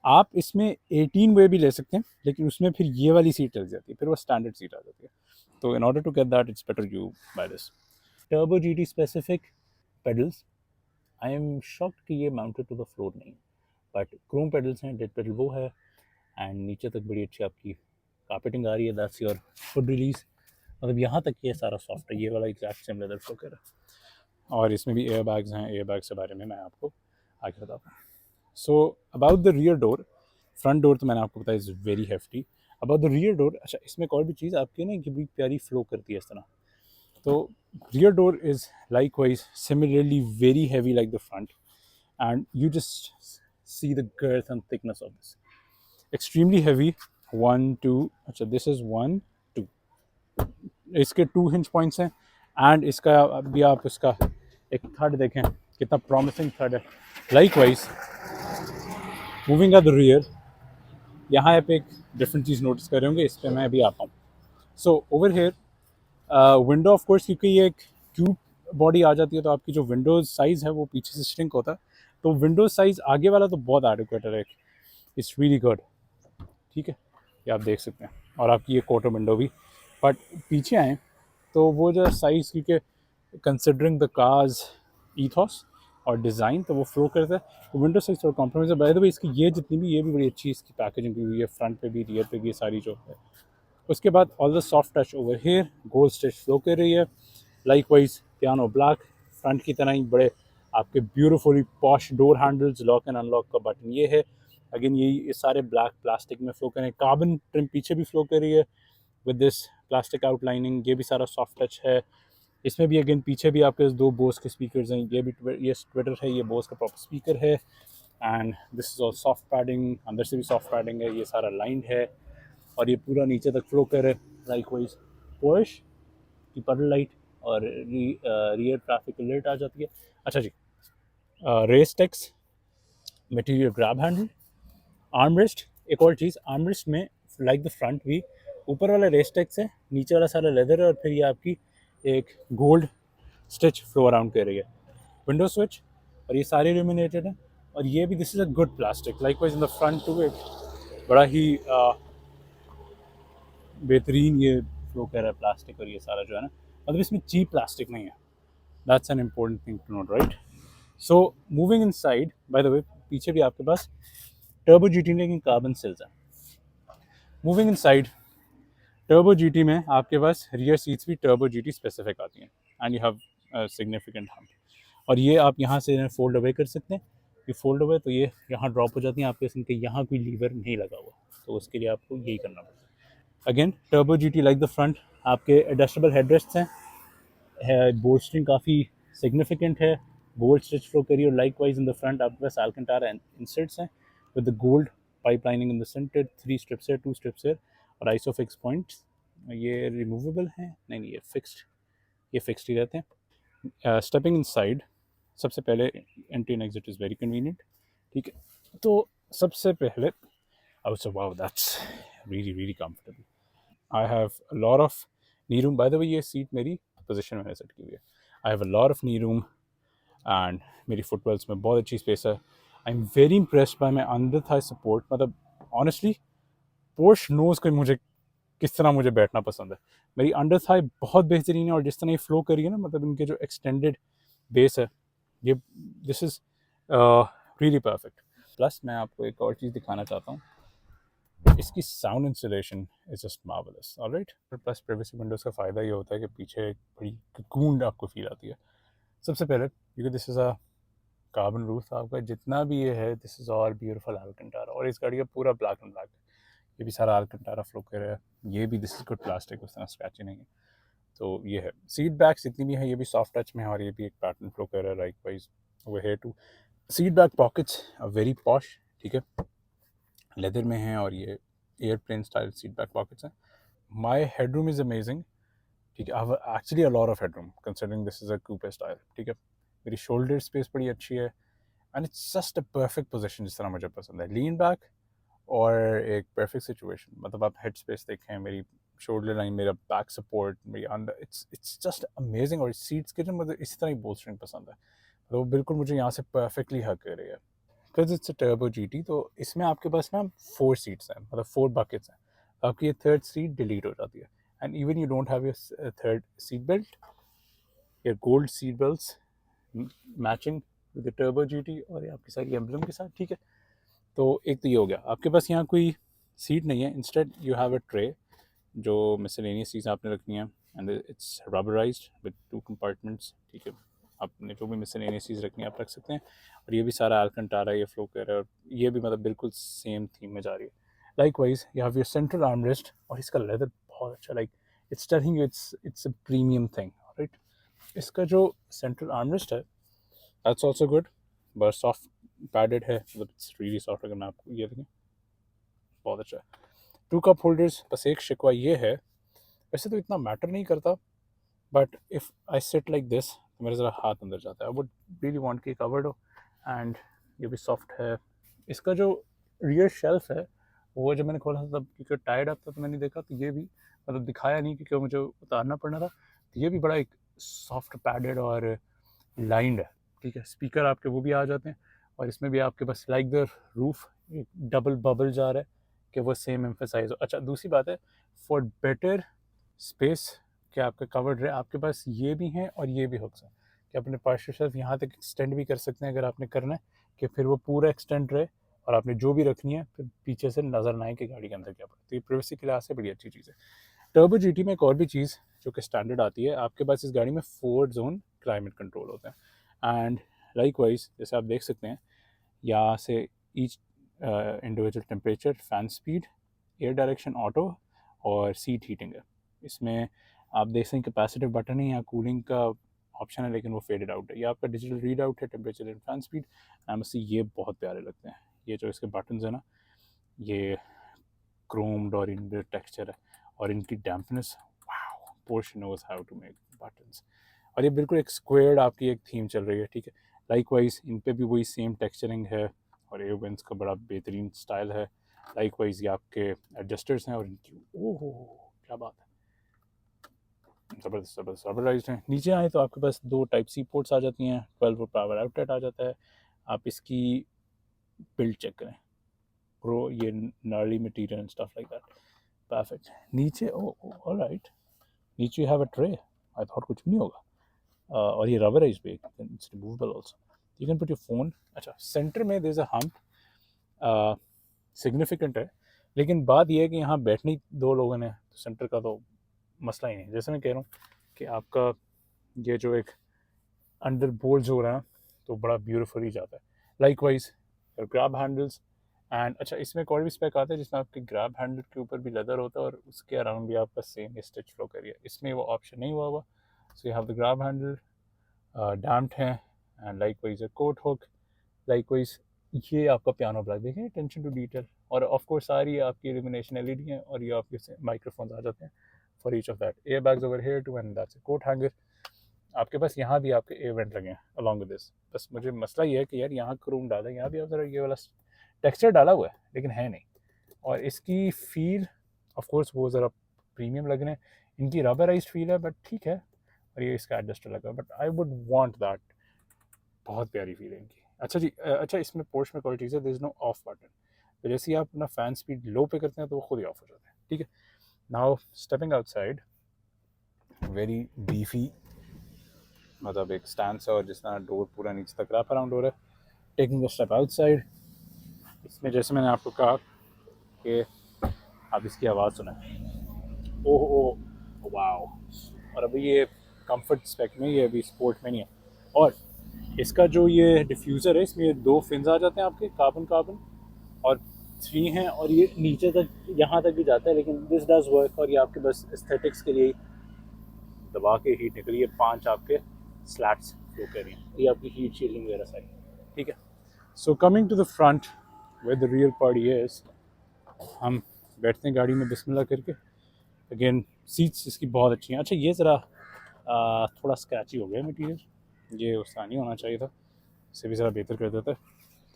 आप इसमें 18 वे भी ले सकते हैं, लेकिन उसमें फिर ये वाली सीट लग जाती है, फिर वो स्टैंडर्ड सीट आ जाती है। तो in order to get that it's better you buy this. Turbo GT specific pedals, I am shocked कि ये माउंटेड टू द फ्लोर नहीं, बट क्रोम पेडल्स हैं, डेड पेडल वो है, एंड नीचे तक बड़ी अच्छी आपकी कार्पेटिंग आ रही है, दैट्स योर फुट रिलीज। मतलब यहाँ तक ये सारा सॉफ्ट है, ये वाला एग्जैक्ट सेम लेदर फ्लोकर है। और इसमें भी एयर बैग्स हैं, एयर बैग्स के बारे में मैं आपको आगे बताता हूँ। So about the rear door, front door तो मैंने आपको बताया is very hefty. About the rear door, अच्छा इसमें एक और भी चीज़ आपकी ना कि बड़ी प्यारी फ्लो करती है इस तरह। तो rear door is likewise similarly very heavy like the front, and you just see the girth and thickness of this, extremely heavy. 1 2, अच्छा this is 1 2, इसके 2 hinge points हैं, and इसका अभी आप इसका एक थर्ड देखें कितना promising थर्ड है। likewise moving at the rear, यहाँ आप एक डिफरेंट चीज़ नोटिस कर रहे होंगे, इस पर मैं अभी आता हूँ। So over here window of course, क्योंकि ये एक क्यूब बॉडी आ जाती है तो आपकी जो विंडोज साइज़ है वो पीछे से श्रिंक होता है, तो विंडोज साइज़ आगे वाला तो बहुत एडिक्वेट है, इट्स रियली गुड, ठीक है, ये आप देख सकते हैं। और आपकी ये क्वार्टर विंडो भी, बट पीछे आएँ तो वो जो साइज़, क्योंकि कंसिडरिंग द कार्स ईथॉस और डिज़ाइन, तो वो फ्लो करता है, तो विंडो साइज थोड़ा कॉम्प्रोमाइज़ है। बाय द वे इसकी ये जितनी भी, ये भी बड़ी अच्छी इसकी पैकेजिंग की हुई है, फ्रंट पे भी रियर पे भी, ये सारी जो है। उसके बाद all the soft touch over here, gold stitch flow कर रही है। लाइकवाइज पियानो ब्लैक, फ्रंट की तरह ही बड़े आपके beautifully posh door handles, lock and unlock का बटन ये है। अगेन ये सारे ब्लैक प्लास्टिक में फ्लो करें, कार्बन ट्रिम पीछे भी फ्लो कर रही है विद दिस प्लास्टिक आउटलाइनिंग, ये भी सारा सॉफ्ट टच है। इसमें भी अगेन पीछे भी आपके 2 बोस के स्पीकर्स हैं, ये भी ये ट्विटर है, ये बोस का प्रॉपर स्पीकर है। And this is all soft padding, अंदर से भी सॉफ्ट पैडिंग है, ये सारा लाइंड है और ये पूरा नीचे तक फ्लो करे। लाइकवाइज पोर्श की पडल लाइट और रियर ट्रैफिक अलर्ट आ जाती है। अच्छा जी, race tex material grab handle, arm rest, एक और चीज़ आर्म रेस्ट में लाइक द फ्रंट भी ऊपर वाला रेस टेक्स है, नीचे वाला सारा लेदर है, और फिर ये आपकी एक गोल्ड स्टिच फ्लो अराउंड कर रही है। विंडो स्विच और ये सारे इल्यूमिनेटेड हैं, और ये भी this is a good plastic. Likewise in the front to it बड़ा ही बेहतरीन ये फ्लो कर रहा है प्लास्टिक, और ये सारा जो है ना, मतलब इसमें चीप प्लास्टिक नहीं है, that's an important thing to note, right. So moving inside, by the way पीछे भी आपके पास टर्बो जीटी की कार्बन सेल्स है। Moving inside, turbo GT में आपके पास रियर सीट्स भी टर्बो जीटी स्पेसिफिक आती हैं, and you have significant hump, और ये आप यहाँ से फोल्ड अवे कर सकते हैं। ये फोल्ड अवे तो ये यहाँ ड्रॉप हो जाती हैं आपके, इनके यहाँ कोई लीवर नहीं लगा हुआ, तो उसके लिए आपको यही करना पड़ेगा। Again turbo GT like the front, आपके एडजस्टेबल हेडरेस्ट्स हैं, बोल्स्टरिंग काफ़ी सिग्निफिकेंट है, गोल्ड स्टिच फ्लो करिए। और लाइकवाइज इन द फ्रंट आपके पास अल्कंटारा इंसर्ट्स हैं with the gold pipe lining in the centre, 3 strips है, 2 स्ट्रिप्स है, और आइसोफिक्स पॉइंट्स। ये रिमूवेबल हैं, नहीं ये फिक्स्ड, ये फिक्स्ड ही रहते हैं। स्टेपिंग इन साइड, सबसे पहले entry and exit is very convenient, ठीक है। तो सबसे पहले आई वुड से wow that's really really comfortable. I have a lot of knee room, bye the way ये सीट मेरी पोजीशन में सेट की हुई है। I have a lot of knee room and मेरी फुटवेल्स में बहुत अच्छी स्पेस है। I am very impressed by my under Thai support, मतलब ऑनेस्टली पोर्श नोज कि मुझे किस तरह मुझे बैठना पसंद है। मेरी अंडर थाई बहुत बेहतरीन है, और जिस तरह ये फ्लो करी है ना, मतलब इनके जो एक्सटेंडेड बेस है, ये this is really perfect. Plus मैं आपको एक और चीज़ दिखाना चाहता हूँ, इसकी sound installation is just marvellous, alright. Plus privacy Windows का फ़ायदा ये होता है कि पीछे एक बड़ी ककून आपको फील आती है। सबसे पहले क्योंकि this is a carbon roof आपका, जितना भी ये है दिस इज़ ऑल ब्यूटीफुल अल्कंटारा, और इस गाड़ी का पूरा ब्लैक एंड ब्लैक, ये भी सारा अल्कंटारा फ्लो कर रहा है। ये भी दिस इज गुड प्लास्टिक, उस तरह स्क्रैची नहीं है। तो ये है, सीट बैक्स जितनी भी है ये भी सॉफ्ट टच में है, और ये भी एक पैटर्न फ्लो कर रहा है, लाइक वाइज वो है too. Seat back pockets are very posh, ठीक है, लेदर में है, और ये airplane style seat back pockets हैं। माई हेडरूम इज़ अमेजिंग, ठीक है, I have actually a lot of headroom considering this is a coupe style, ठीक है। मेरी शोल्डर स्पेस बड़ी अच्छी है, and it's just a perfect position जिस तरह मुझे पसंद है, लीन बैक और एक परफेक्ट सिचुएशन। मतलब आप हेड स्पेस देखें, मेरी शोल्डर लाइन, मेरा बैक सपोर्ट, मेरी अंडर, इट्स जस्ट अमेजिंग। और सीट्स के जो मुझे इसी तरह ही बोल्स्टरिंग पसंद है, तो वो बिल्कुल मुझे यहाँ से परफेक्टली हक कर रही है। Because it's a turbo GT, तो इसमें आपके पास ना 4 सीट्स हैं, मतलब 4 बकेट्स हैं, तो आपकी ये थर्ड सीट डिलीट हो जाती है, and even you don't have your third seat belt, या gold seat belt matching with the turbo GT, और ये आपकी सारी एम्ब्लम के साथ, ठीक है। तो एक तो ये हो गया, आपके पास यहाँ कोई सीट नहीं है, instead you have a tray जो मिसलेनियस चीज़ आपने रखनी है, and it's rubberised with 2 compartments, ठीक है। आपने जो भी मिसलेनियस चीज़ रखनी है आप रख सकते हैं। और ये भी सारा अल्कंटारा ये फ्लो कर रहा है, और ये भी मतलब बिल्कुल सेम थीम में जा रही है। Like wise you have your central armrest, और इसका लेदर बहुत अच्छा, like it's telling you it's a premium thing, right. इसका जो सेंट्रल आर्मरेस्ट है that's also good, but soft padded है, मतलब इट्स रियली सॉफ्ट। अगर मैं आपको ये देखें, बहुत अच्छा है। 2 कप होल्डर्स, बस एक शिकवा ये है, वैसे तो इतना मैटर नहीं करता, but if I sit like this तो मेरा ज़रा हाथ अंदर जाता है। आई वुड रियली वांट कि कवर्ड हो, एंड ये भी सॉफ्ट है। इसका जो रियर शेल्फ है वो जब मैंने खोला था तब क्योंकि टायर्ड अप था तो मैंने देखा, तो ये भी मतलब दिखाया नहीं क्योंकि मुझे उतारना पड़ना था, तो ये भी बड़ा एक सॉफ्ट पैडेड और लाइंड है, ठीक है। स्पीकर आपके वो भी आ जाते हैं, और इसमें भी आपके पास like the roof double bubble जा रहा है कि वो सेम एम्फेसाइज हो। अच्छा, दूसरी बात है, फॉर बेटर स्पेस कि आपका कवर्ड रहे, आपके पास ये भी हैं और ये भी हुक्स हैं कि अपने पार्शल शेल्फ यहाँ तक एक्सटेंड भी कर सकते हैं अगर आपने करना है, कि फिर वो पूरा एक्सटेंड रहे और आपने जो भी रखनी है फिर पीछे से नज़र ना आए कि गाड़ी के अंदर क्या पड़ा। तो ये प्राइवेसी के लिहाज से बड़ी अच्छी चीज़ है। टर्बो जीटी में एक और भी चीज़ जो कि स्टैंडर्ड आती है, आपके पास इस गाड़ी में 4 जोन क्लाइमेट कंट्रोल होता है, एंड लाइक वाइज जैसे आप देख सकते हैं यहाँ से each individual temperature, fan speed, air direction auto, और सीट हीटिंग है। इसमें आप देख सकते हैं कैपेसिटिव बटन है, यहाँ कूलिंग का ऑप्शन है लेकिन वो फेडेड आउट है। ये आपका डिजिटल रीड आउट है, temperature and fan speed. MSc ये बहुत प्यारे लगते हैं, ये जो इसके बटन्स है ना, ये क्रोम्ड और इन टेक्सचर है, और इनकी dampness, wow, Porsche knows how to make buttons. और ये बिल्कुल एक स्क्वेयर्ड आपकी एक थीम चल रही है, ठीक है। लाइक वाइज इन पे भी वही सेम टेक्सचरिंग है, और एयरवेंस का बड़ा बेहतरीन स्टाइल है। लाइक वाइज ये आपके एडजस्टर्स हैं, और इनकी ओहो क्या बात है, ज़बरदस्त ज़बरदस्त रबराइज्ड हैं। नीचे आए तो आपके पास 2 टाइप सी पोर्ट्स आ जाती हैं, 12 वोल्ट पावर आउटलेट आ जाता है। आप इसकी बिल्ड चेक करें, प्रो, ये knurly material and stuff like that, perfect. नीचे ऑलराइट, नीचे you have a tray, I thought कुछ भी नहीं होगा। और ये रबराइज भी, it's removable also, you can put your phone. अच्छा, सेंटर में there is a hump, significant है, लेकिन बात यह है कि यहाँ बैठने ही 2 लोगों ने, तो सेंटर का तो मसला ही नहीं। जैसे मैं कह रहा हूँ कि आपका ये जो एक अंडर बोल्ट हो रहा है तो बड़ा ब्यूटीफुली जाता है। Like wise grab handles, and अच्छा इसमें एक और भी स्पेक आता है जिसमें आपके ग्रैब हैंडल के ऊपर भी लेदर होता है और उसके अराउंड भी आपका सेम स्टिच फ्लो करिए, इसमें वो ऑप्शन नहीं हुआ हुआ। So you have the grab handle, damped है, and like wise a coat hook, likewise ये आपका पियानो ब्लैक, देखें अटेंशन टू डिटेल, और ऑफ कोर्स सारी आपकी इल्यूमिनेशन एलईडी है, और ये आपके माइक्रोफोन्स आ जाते हैं for each of that. Air bags over here too, and that's a coat hanger. आपके पास यहाँ भी आपके एयर वेंट लगे हैं अलॉन्ग विद दिस। बस मुझे मसला ये है कि यार यहाँ क्रोम डाला है, यहाँ भी आप ज़रा ये वाला टेक्सचर डाला हुआ है लेकिन है नहीं, और इसकी फील ऑफ कोर्स वो ज़रा प्रीमियम लग रहे हैं, इनकी रबराइज्ड फील है बट ठीक है, और ये इसका एडजस्टर लगा, but I would want that, बहुत प्यारी फील है इनकी। अच्छा जी, अच्छा इसमें पोर्च में कोई चीज़ है, there is no off button, तो जैसे ही आप अपना फ़ैन स्पीड लो पे करते हैं तो वो खुद ही ऑफ हो जाता है, ठीक है। Now stepping outside, very beefy, मतलब एक स्टैंड है, और जिस तरह डोर पूरा नीचे तक रैप अराउंड हो रहा है। टेकिंग अ स्टेप आउटसाइड, इसमें जैसे मैंने आपको कहा कि आप इसकी आवाज़ सुनाएं, ओह ओह वाओ। और अभी ये कंफर्ट स्पेक में, ये अभी स्पोर्ट में नहीं है। और इसका जो ये डिफ्यूज़र है इसमें ये 2 फिन्स आ जाते हैं आपके, कार्बन कार्बन, और 3 हैं, और ये नीचे तक यहाँ तक भी जाता है, लेकिन दिस डज वर्क, और ये आपके बस एस्थेटिक्स के लिए दबा के हीट निकली है। 5 आपके स्लैट्स फ्लो कर रही हैं, ये आपकी हीट शील्डिंग वगैरह सारी, ठीक है। So coming to the front where the real party is, हम बैठते हैं गाड़ी में बिस्मिल्लाह करके। अगेन सीट्स इसकी बहुत अच्छी हैं। अच्छा ये ज़रा थोड़ा स्क्रैची हो गया मटीरियल, ये उसका नहीं होना चाहिए था, इसे भी ज़रा बेहतर कर देता है।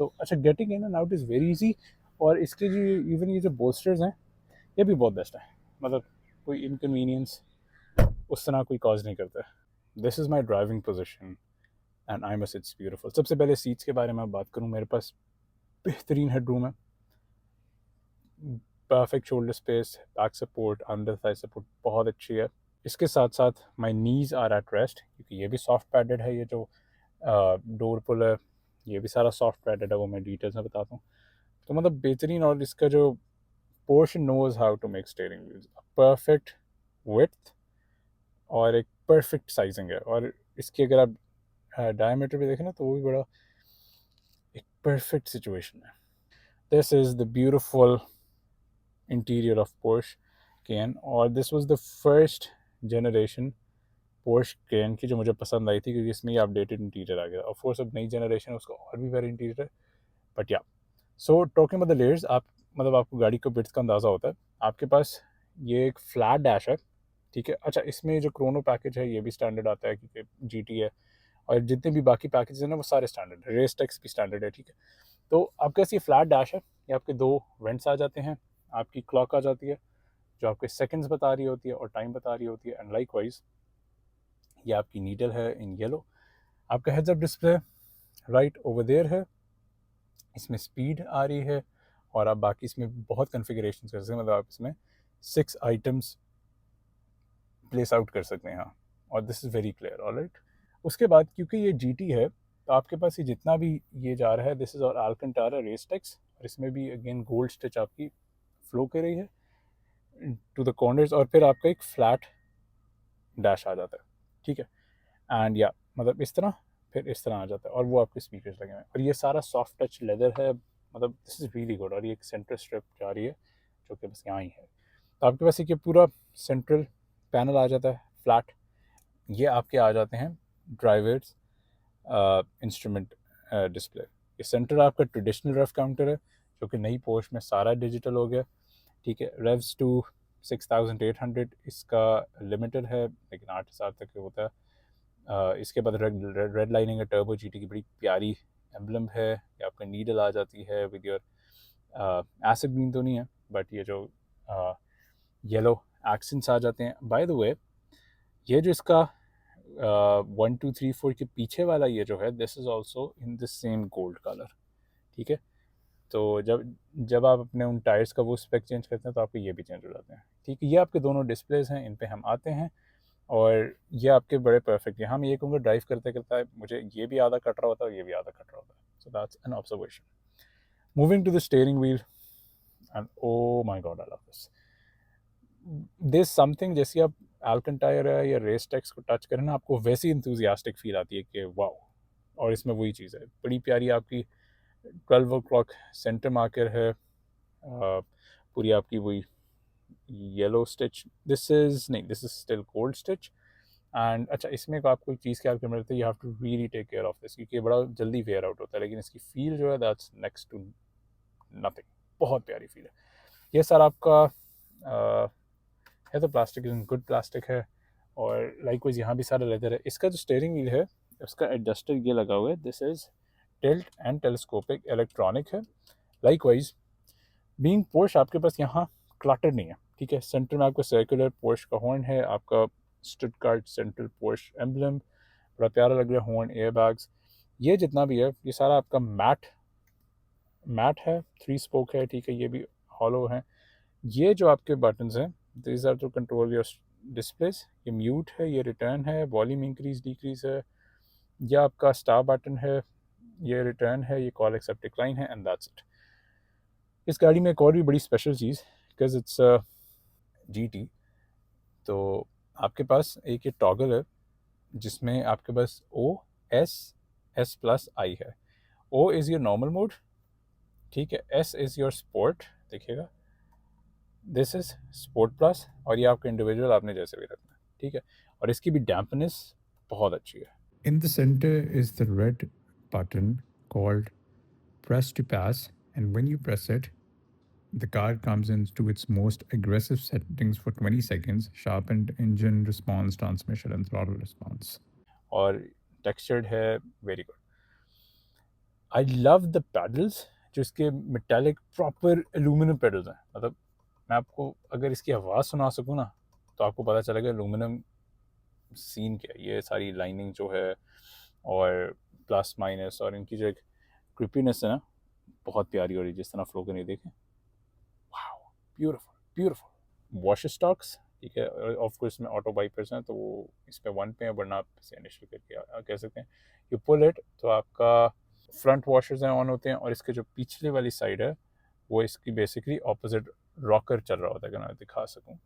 तो अच्छा, getting in and out is very easy, और इसके जो इवन ये जो बोस्टर्स हैं ये भी बहुत बेस्ट है, मतलब कोई इनकन्वीनियंस उस तरह कोई कॉज नहीं करता है। This is my driving position and I must it's beautiful. सबसे पहले सीट्स के बारे में बात करूँ, मेरे पास बेहतरीन हेडरूम है, perfect shoulder space, back support, under Thai support बहुत अच्छी है। इसके साथ साथ माई नीज़ आर एट रेस्ट, क्योंकि ये भी सॉफ्ट पैडेड है, ये जो डोर पुल है ये भी सारा सॉफ्ट पैडेड है, वो मैं डिटेल्स में बताता हूँ। तो मतलब बेहतरीन, और इसका जो Porsche knows how to make steering wheels. Perfect width और एक perfect sizing है, और इसकी अगर आप डायमीटर भी देखें ना तो वो भी बड़ा एक perfect situation है. This is the beautiful interior of Porsche Cayenne, और this was the first generation Porsche Cayenne की जो मुझे पसंद आई थी, क्योंकि इसमें ये अपडेटेड इंटीरियर आ गया. ऑफ कोर्स अब नई जनरेशन है उसका और भी बेटर इंटीरियर है, बट या. So talking about the layers, आप मतलब आपको गाड़ी को बिट्स का अंदाज़ा होता है. आपके पास ये एक फ्लैट डैश है, ठीक है. अच्छा, इसमें जो क्रोनो पैकेज है ये भी स्टैंडर्ड आता है, क्योंकि GT है, और जितने भी बाकी पैकेज हैं ना वो सारे स्टैंडर्ड है. रेस टेक्स भी स्टैंडर्ड है, ठीक है. तो आपके पास ये फ्लैट डैश है, ये आपके दो वेंट्स आ जाते हैं, आपकी क्लॉक आ जाती है जो आपके सेकंड्स बता रही होती है और टाइम बता रही होती है. एंड लाइक वाइज ये आपकी नीडल है इन येलो. आपका heads up display right over there है, इसमें स्पीड आ रही है, और आप बाकी इसमें बहुत कन्फिगरेशन कर सकते हैं. मतलब आप इसमें 6 आइटम्स प्लेस आउट कर सकते हैं यहाँ, और this is very clear. Alright, उसके बाद क्योंकि ये GT है तो आपके पास ये जितना भी ये जा रहा है, दिस इज़ और अल्कंटारा रेस टेक्स, और इसमें भी अगेन गोल्ड स्टिच आपकी फ्लो कर रही है टू द कॉर्नर्स, और फिर आपका एक फ्लैट डैश आ जाता है, ठीक है. एंड या मतलब इस तरह, फिर इस तरह आ जाता है, और वो आपके स्पीकर्स लगे हुए हैं, और ये सारा सॉफ्ट टच लेदर है. मतलब दिस इज़ रियली गुड. और ये एक सेंटर स्ट्रिप जा रही है जो कि बस यहाँ ही है. तो आपके पास एक ये पूरा सेंट्रल पैनल आ जाता है फ्लैट. ये आपके आ जाते हैं ड्राइवर्स इंस्ट्रूमेंट डिस्प्ले. ये सेंटर आपका ट्रेडिशनल रेफ काउंटर है, जो कि नई पोर्श में सारा डिजिटल हो गया, ठीक है. रेव्स टू 6800 इसका लिमिटेड है, लेकिन 8000 तक होता है. इसके बाद रेड लाइनिंग है, टर्बो GT की बड़ी प्यारी एम्बलम है. ये आपका नीडल आ जाती है विद योर एसिड बीन तो नहीं है, बट ये जो येलो एक्सेंट्स आ जाते हैं. बाय द वे, ये जो इसका 1 2 3 4 के पीछे वाला ये जो है, this is also in the same gold colour, ठीक है. तो जब आप अपने उन टायर्स का वो स्पेक चेंज करते हैं तो आपके ये भी चेंज हो जाते हैं, ठीक है. ये आपके दोनों डिस्प्लेज हैं, इन पे हम आते हैं, और ये आपके बड़े परफेक्ट है. हम ये कहूँगा ड्राइव करते करते मुझे ये भी आधा कट रहा होता है और ये भी आधा कट रहा होता है. So that's an observation. Moving to the steering wheel, and oh my god, I love this. This something, जैसे आप अल्कंटायर है या रेस टेक्स को टच करें ना, आपको वैसी इंथुजियास्टिक फील आती है कि वाओ. और इसमें वही चीज़ है, बड़ी प्यारी आपकी 12 o'clock सेंटर मार्कर है, पूरी आपकी वही येलो स्टिच. दिस इज़ नहीं, this is still gold stitch. And अच्छा, इसमें आपको एक चीज़ ख्याल करना रहता है, you have to really take care of this, क्योंकि ये बड़ा जल्दी वेयर आउट होता है, लेकिन इसकी फील जो है दैट्स नेक्स्ट टू नथिंग. बहुत प्यारी फील है. ये सर आपका है तो प्लास्टिक, गुड प्लास्टिक है, और लाइक वाइज यहाँ भी सारा लेदर है. इसका जो स्टीयरिंग व्हील है उसका एडजस्टर ये लगा हुआ है, this is tilt and telescopic electronic है. लाइक वाइज बीइंग पोर्श आपके पास यहाँ क्लटर नहीं है, ठीक है. सेंटर में आपका सर्कुलर पोर्श का हॉर्न है, आपका स्टुटगार्ट सेंट्रल पोर्श एम्बलम, बड़ा प्यारा लग रहा है हॉर्न, एयर बैग्स, ये जितना भी है ये सारा आपका मैट है, 3 स्पोक है, ठीक है. ये भी हॉलो है. ये जो आपके बटन्स हैं, this are to control your displays. ये म्यूट है, ये रिटर्न है, वॉल्यूम इंक्रीज डिक्रीज है, ये आपका स्टार बटन है, ये रिटर्न है, ये कॉल एक्सेप्ट डिक्लाइन है, एंड दैट्स इट. इस गाड़ी में एक और भी बड़ी special cheese, because it's GT, तो आपके पास एक ये टॉगल है जिसमें आपके पास OS+I है. O is your normal mode, ठीक है. S इज़ योर स्पोर्ट, देखिएगा, दिस इज़ स्पोर्ट प्लस, और ये आपका इंडिविजुअल आपने जैसे भी रखना है, ठीक है. और इसकी भी डैम्पनेस बहुत अच्छी है. In the center is the red button called press to pass, and when you press it, the car comes into its most aggressive settings for 20 seconds, sharpened engine response, transmission and throttle response. और textured है, very good. I love the pedals, जो इसके metallic proper aluminum pedals हैं. मतलब मैं आपको अगर इसकी आवाज़ सुना सकूँ ना तो आपको पता चलेगा एलुमिनियम सीन क्या है. ये सारी लाइनिंग जो है और प्लस माइनस और इनकी जो एक क्रिपीनेस है ना, बहुत प्यारी हो रही है. जिस तरह फ्लो करनी देखें, wow, beautiful beautiful. Wash stocks, ठीक है. ऑफ कोर्स में ऑटो वाइपर्स हैं तो वो इस पे 1 पे है, वरना आप इसे इनिशियल करके कह सकते हैं. यू पुल इट तो आपका फ्रंट वॉशर्स हैं ऑन होते हैं, और इसके जो पिछले वाली साइड है वो इसकी बेसिकली ऑपोजिट रॉकर चल रहा होता है, अगर मैं दिखा सकूँ।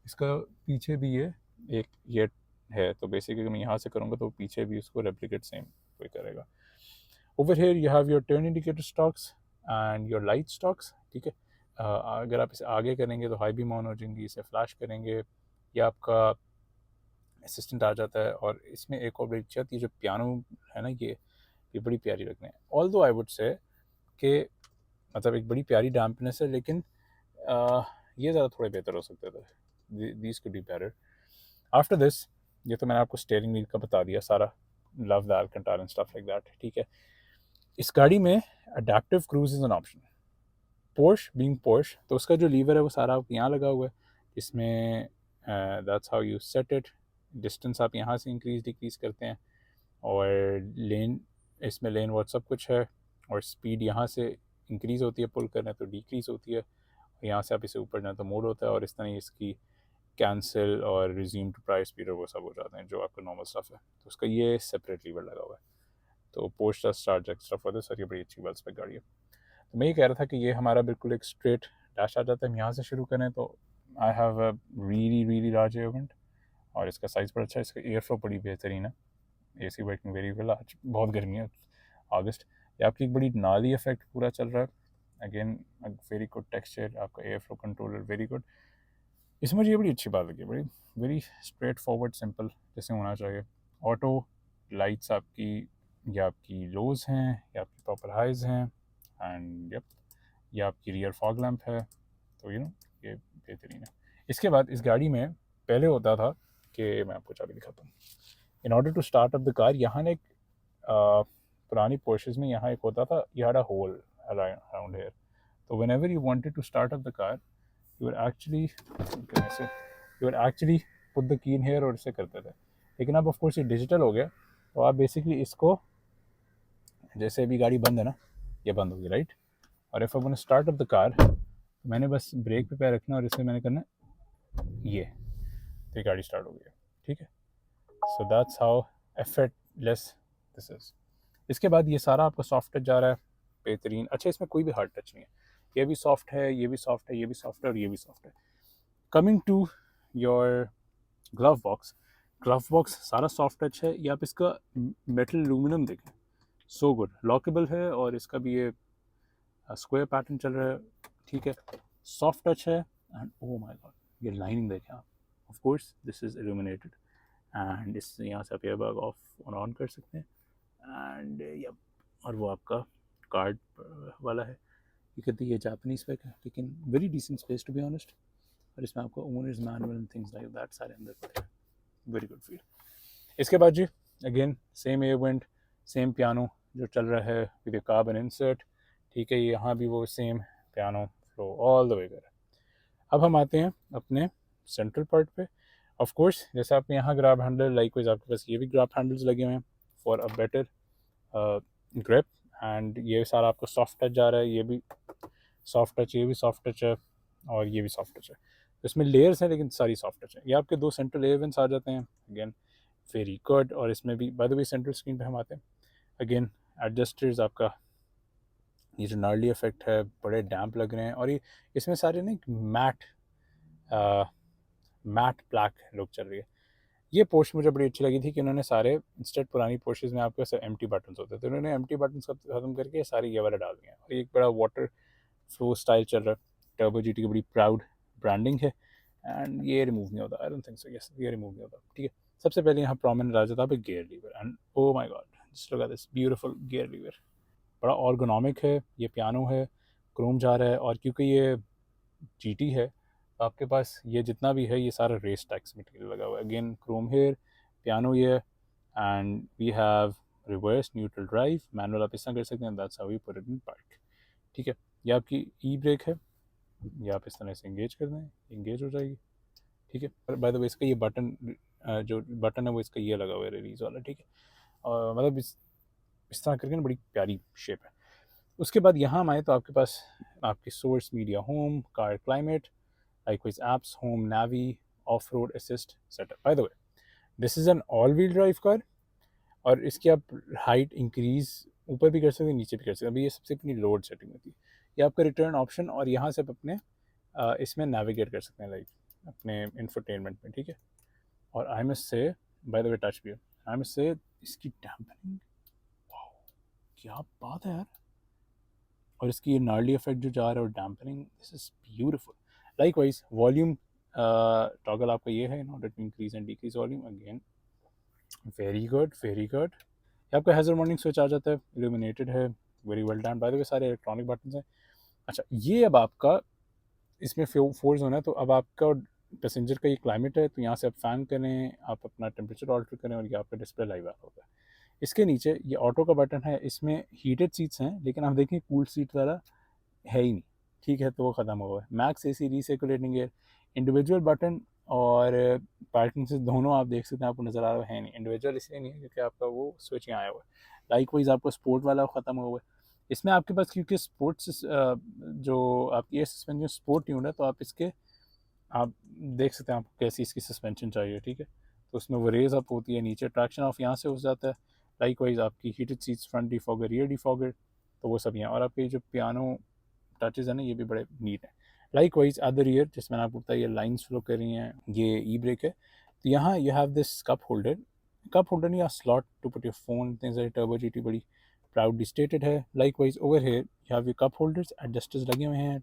इसका पीछे भी ये है, तो बेसिकली अगर मैं यहाँ से करूँगा तो पीछे भी उसको रेप्लिकेट सेम कोई करेगा। Over here you have your turn indicator stocks and your light stocks, ठीक है। अगर आप इसे आगे करेंगे तो हाई बीम ऑन हो जाएंगी, इसे फ्लैश करेंगे या आपका असिस्टेंट आ जाता है। और इसमें एक और बड़ी अच्छी आती है, जो पियानो है ना, ये बड़ी प्यारी लगने है। ऑल दो आई वुड से कि मतलब एक बड़ी प्यारी डैम्पनेस है, लेकिन ये ज़्यादा थोड़े बेहतर हो सकते थे। These could be better. After this, ये तो मैंने आपको स्टीयरिंग व्हील का बता दिया सारा, love the Alcantara and stuff like that, ठीक है। इस गाड़ी में adaptive cruise is an option. Porsche being Porsche, तो उसका जो लीवर है वो सारा यहाँ लगा हुआ है। इसमें that's how you set it. Distance आप यहाँ से इंक्रीज डिक्रीज करते हैं, और लेन, इसमें लेन वॉट सब कुछ है, और स्पीड यहाँ से इंक्रीज़ होती है, पुल करना तो डिक्रीज़ होती है, यहाँ से आप इसे ऊपर जाए तो मोड होता है, और इस तरह इसकी कैंसिल और रिज्यूम टू प्राइस स्पीड वो सब हो जाते हैं जो आपका नॉर्मल स्टफ है। तो उसका ये सेपरेट लीवर लगा हुआ है। तो post charge extra for this, और ये बड़ी अच्छी वेल स्पेक गाड़ी है। तो मैं ये कह रहा था कि ये हमारा बिल्कुल एक स्ट्रेट डैश आ जाता है। हम यहाँ से शुरू करें तो I have a really really large event, और इसका साइज़ बड़ा अच्छा है, इसका एयर फ्लो बड़ी बेहतरीन है, AC वर्किंग वेरी वेल। आज बहुत गर्मी है, अगस्त। ये आपकी एक बड़ी नाली इफेक्ट पूरा चल रहा है, अगेन वेरी गुड टेक्सचर, आपका air flow controller very good. इसमें मुझे ये बड़ी अच्छी बात लगी, बड़ी वेरी स्ट्रेट फॉरवर्ड सिंपल जैसे होना चाहिए। ऑटो लाइट्स आपकी, या आपकी लोज हैं या आपकी प्रॉपर हाइज हैं, एंड यप, या आपकी रियर फॉग लैम्प है, तो ये बेहतरीन है। इसके बाद इस गाड़ी में पहले होता था कि मैं आपको चाबी दिखाता हूँ। In order to start up the car, यहाँ ने एक पुरानी पोर्शेस में यहाँ एक होता था, you had a hole around here. तो whenever you wanted to start up the car, you are actually put the key in hair और इसे करते थे। लेकिन अब ऑफकोर्स ये डिजिटल हो गया, तो आप बेसिकली इसको, जैसे अभी गाड़ी बंद है ना, ये बंद होगी राइट, और if I want to start up the car, मैंने बस ब्रेक पे पैर रखना और इसे मैंने करना ये, तो ये गाड़ी स्टार्ट हो गई है, ठीक है। So that's how effortless this is. इसके बाद ये सारा आपका सॉफ्ट टच जा रहा है, बेहतरीन। अच्छा, इसमें कोई भी हार्ड टच नहीं है, ये भी सॉफ्ट है, ये भी सॉफ्ट है, ये भी सॉफ्ट है, और ये भी सॉफ्ट है। Coming to your glove box, glove box सारा सॉफ्ट टच है। ये आप इसका मेटल एलुमिनियम देखें, सो गुड, लॉकेबल है, और इसका भी ये स्क्वायर पैटर्न चल रहा है, ठीक है। सॉफ्ट टच है, एंड ओ माय गॉड, ये लाइनिंग देखें आप, of course this is illuminated, and इस यहाँ से आप एयरबैग ऑफ और ऑन कर सकते हैं, एंड या, और वो आपका कार्ड वाला है। ये कहती है जापानीज पैक है, लेकिन very decent space to be honest, और इसमें आपको owners manual and things like that सारे अंदर पड़े हैं, वेरी गुड फील। इसके बाद जी again same air vent, same piano जो चल रहा है विद ए कार्बन इंसर्ट, ठीक है। यहाँ भी वो same piano flow all the way कर। अब हम आते हैं अपने सेंट्रल पार्ट पे। ऑफ कोर्स जैसे आपने यहाँ ग्रैब हैंडल, लाइकवाइज आपके पास ये भी ग्रैब हैंडल्स लगे हुए हैं for a better grip, and ये सारा आपको सॉफ्ट टच जा रहा है, ये भी सॉफ्ट टच, ये भी सॉफ्ट टच है, और ये भी सॉफ्ट टच है। इसमें लेयर्स हैं लेकिन सारी सॉफ्ट टच है। ये आपके दो सेंट्रल एयर वेंट्स आ जाते हैं, अगेन वेरी गुड। और इसमें भी bye the way central screen पे हम आते हैं, अगेन एडजस्टर्स, आपका ये जो नार्ली इफेक्ट है, बड़े डैम्प लग रहे हैं, और ये इसमें सारे ना मैट मैट ब्लैक लुक चल रही है। ये पोर्श मुझे बड़ी अच्छी लगी थी कि उन्होंने सारे, इंस्टेड पुरानी पोर्शेज में आपके एम्प्टी बटन्स होते थे, उन्होंने एम्प्टी बटन्स खत्म करके सारे ये वाला डाल दिए, और एक बड़ा वाटर फ्लो स्टाइल चल रहा है। टर्बो जीटी की बड़ी प्राउड ब्रांडिंग है, एंड ये रिमूव नहीं होता, I don't think so, yes ये रिमूव नहीं होता, ठीक है। सबसे पहले यहाँ प्रोमिनेंट आ जाता है gear lever, and oh my God, just look at this beautiful gear lever, बड़ा ऑर्गोनॉमिक है। ये पियानो है, क्रोम जा रहा है, और क्योंकि ये जीटी है तो आपके पास ये जितना भी है ये सारा रेस टैक्स मटेरियल लगा हुआ है। अगेन क्रोम हेयर, पियानो ये, and we have reverse neutral drive, manual आप इस तरह कर सकते हैं, that's how you put it in park, ठीक है। ये आपकी ई ब्रेक है, ये आप इस तरह से इंगेज कर दें, इंगेज हो जाएगी, ठीक है। पर बाय द वे इसका ये बटन, जो बटन है वो इसका ये लगा हुआ है रिलीज वाला, ठीक है। और मतलब इस तरह करके ना बड़ी प्यारी शेप है। उसके बाद यहाँ हम आए तो आपके पास आपकी source media home, car climate, likewise apps, home, Navi, of road assist setup. Bye the way this is an all wheel drive car, और इसकी आप हाइट इंक्रीज ऊपर भी कर सकते हैं, नीचे भी कर सकते हैं। अभी ये सबसे अपनी लोड सेटिंग होती है, ये आपका रिटर्न ऑप्शन, और यहाँ से आप अपने इसमें नेविगेट कर सकते हैं लाइक अपने इंफोटेनमेंट में, ठीक है। और I must say, bye the way touch भी, आई मस्ट से इसकी डैम्पनिंग, क्या बात है यार। और इसकी ये नार्ली इफेक्ट जो जा रहा है और dampening, this is beautiful. Like wise volume toggle आपका ये है in order to increase and decrease volume, again very good very good. ये आपका हैजर्ड वार्निंग स्विच आ जाता है, इल्यूमिनेटेड है, very well done. Bye the वे सारे इलेक्ट्रॉनिक बटन हैं। अच्छा, ये अब आपका इसमें फोर जोन है, तो अब आपका पैसेंजर का ये क्लाइमेट है, तो यहाँ से आप फ़ैन करें, आप अपना टेम्परेचर ऑल्टर करें और ये आपका डिस्प्ले लाइव आ होगा। इसके नीचे ये ऑटो का बटन है, इसमें हीटेड सीट्स हैं, लेकिन आप देखें कूल सीट वाला है ही नहीं, ठीक है, तो वो ख़त्म हुआ है। Max AC recirculating air, individual button और पार्किंग से दोनों आप देख सकते हैं, आपको नज़र आ रहा है नहीं। इंडिविजुअल इसलिए नहीं है क्योंकि आपका वो स्विच यहाँ आया हुआ है। लाइक वाइज आपको स्पोर्ट वाला ख़त्म हुआ है। इसमें आपके पास क्योंकि स्पोर्ट्स जो आपकी एयर सस्पेंशन स्पोर्ट ट्यून है, तो आप इसके आप देख सकते हैं आपको कैसी इसकी सस्पेंशन चाहिए, ठीक है। तो उसमें वो रेज अप होती है, नीचे ट्रैक्शन ऑफ यहाँ से हो जाता है। लाइक वाइज आपकी heated seats, front defogger, rear defogger, तो वो सब यहाँ। और आपके जो पियानो टचेस है ना, ये भी बड़े नीट हैं। लाइक वाइज अदर ईयर, जिसमें आपको पता है ये लाइन्स फ्लो कर रही हैं, ये ई ब्रेक है। तो यहाँ you have this cup holder या slot to put your phone, things like turbo GT बड़ी प्राउडली स्टेटेड है। Likewise over here you have your cup holders, adjusters लगे हुए हैं,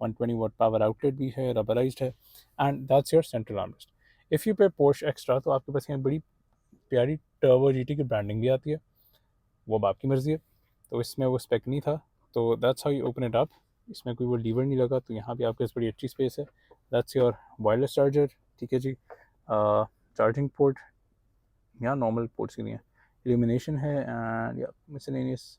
120 वाट पावर आउटलेट भी है, रबराइज्ड है, and that's your central armrest. If you पे Porsche extra, तो आपके पास यहाँ बड़ी प्यारी टर्बो जीटी की ब्रांडिंग भी आती है, वो अब आपकी मर्जी है। तो इसमें वो स्पेक नहीं था, तो that's how you open it up. इसमें कोई वो लीवर नहीं लगा, तो यहाँ भी आपके पास बड़ी अच्छी स्पेस है। दैट्स योर वायरलेस चार्जर, ठीक है जी। चार्जिंग पोर्ट, यहाँ नॉर्मल पोर्ट्स ही नहीं है, इल्यूमिनेशन है, एंड या miscellaneous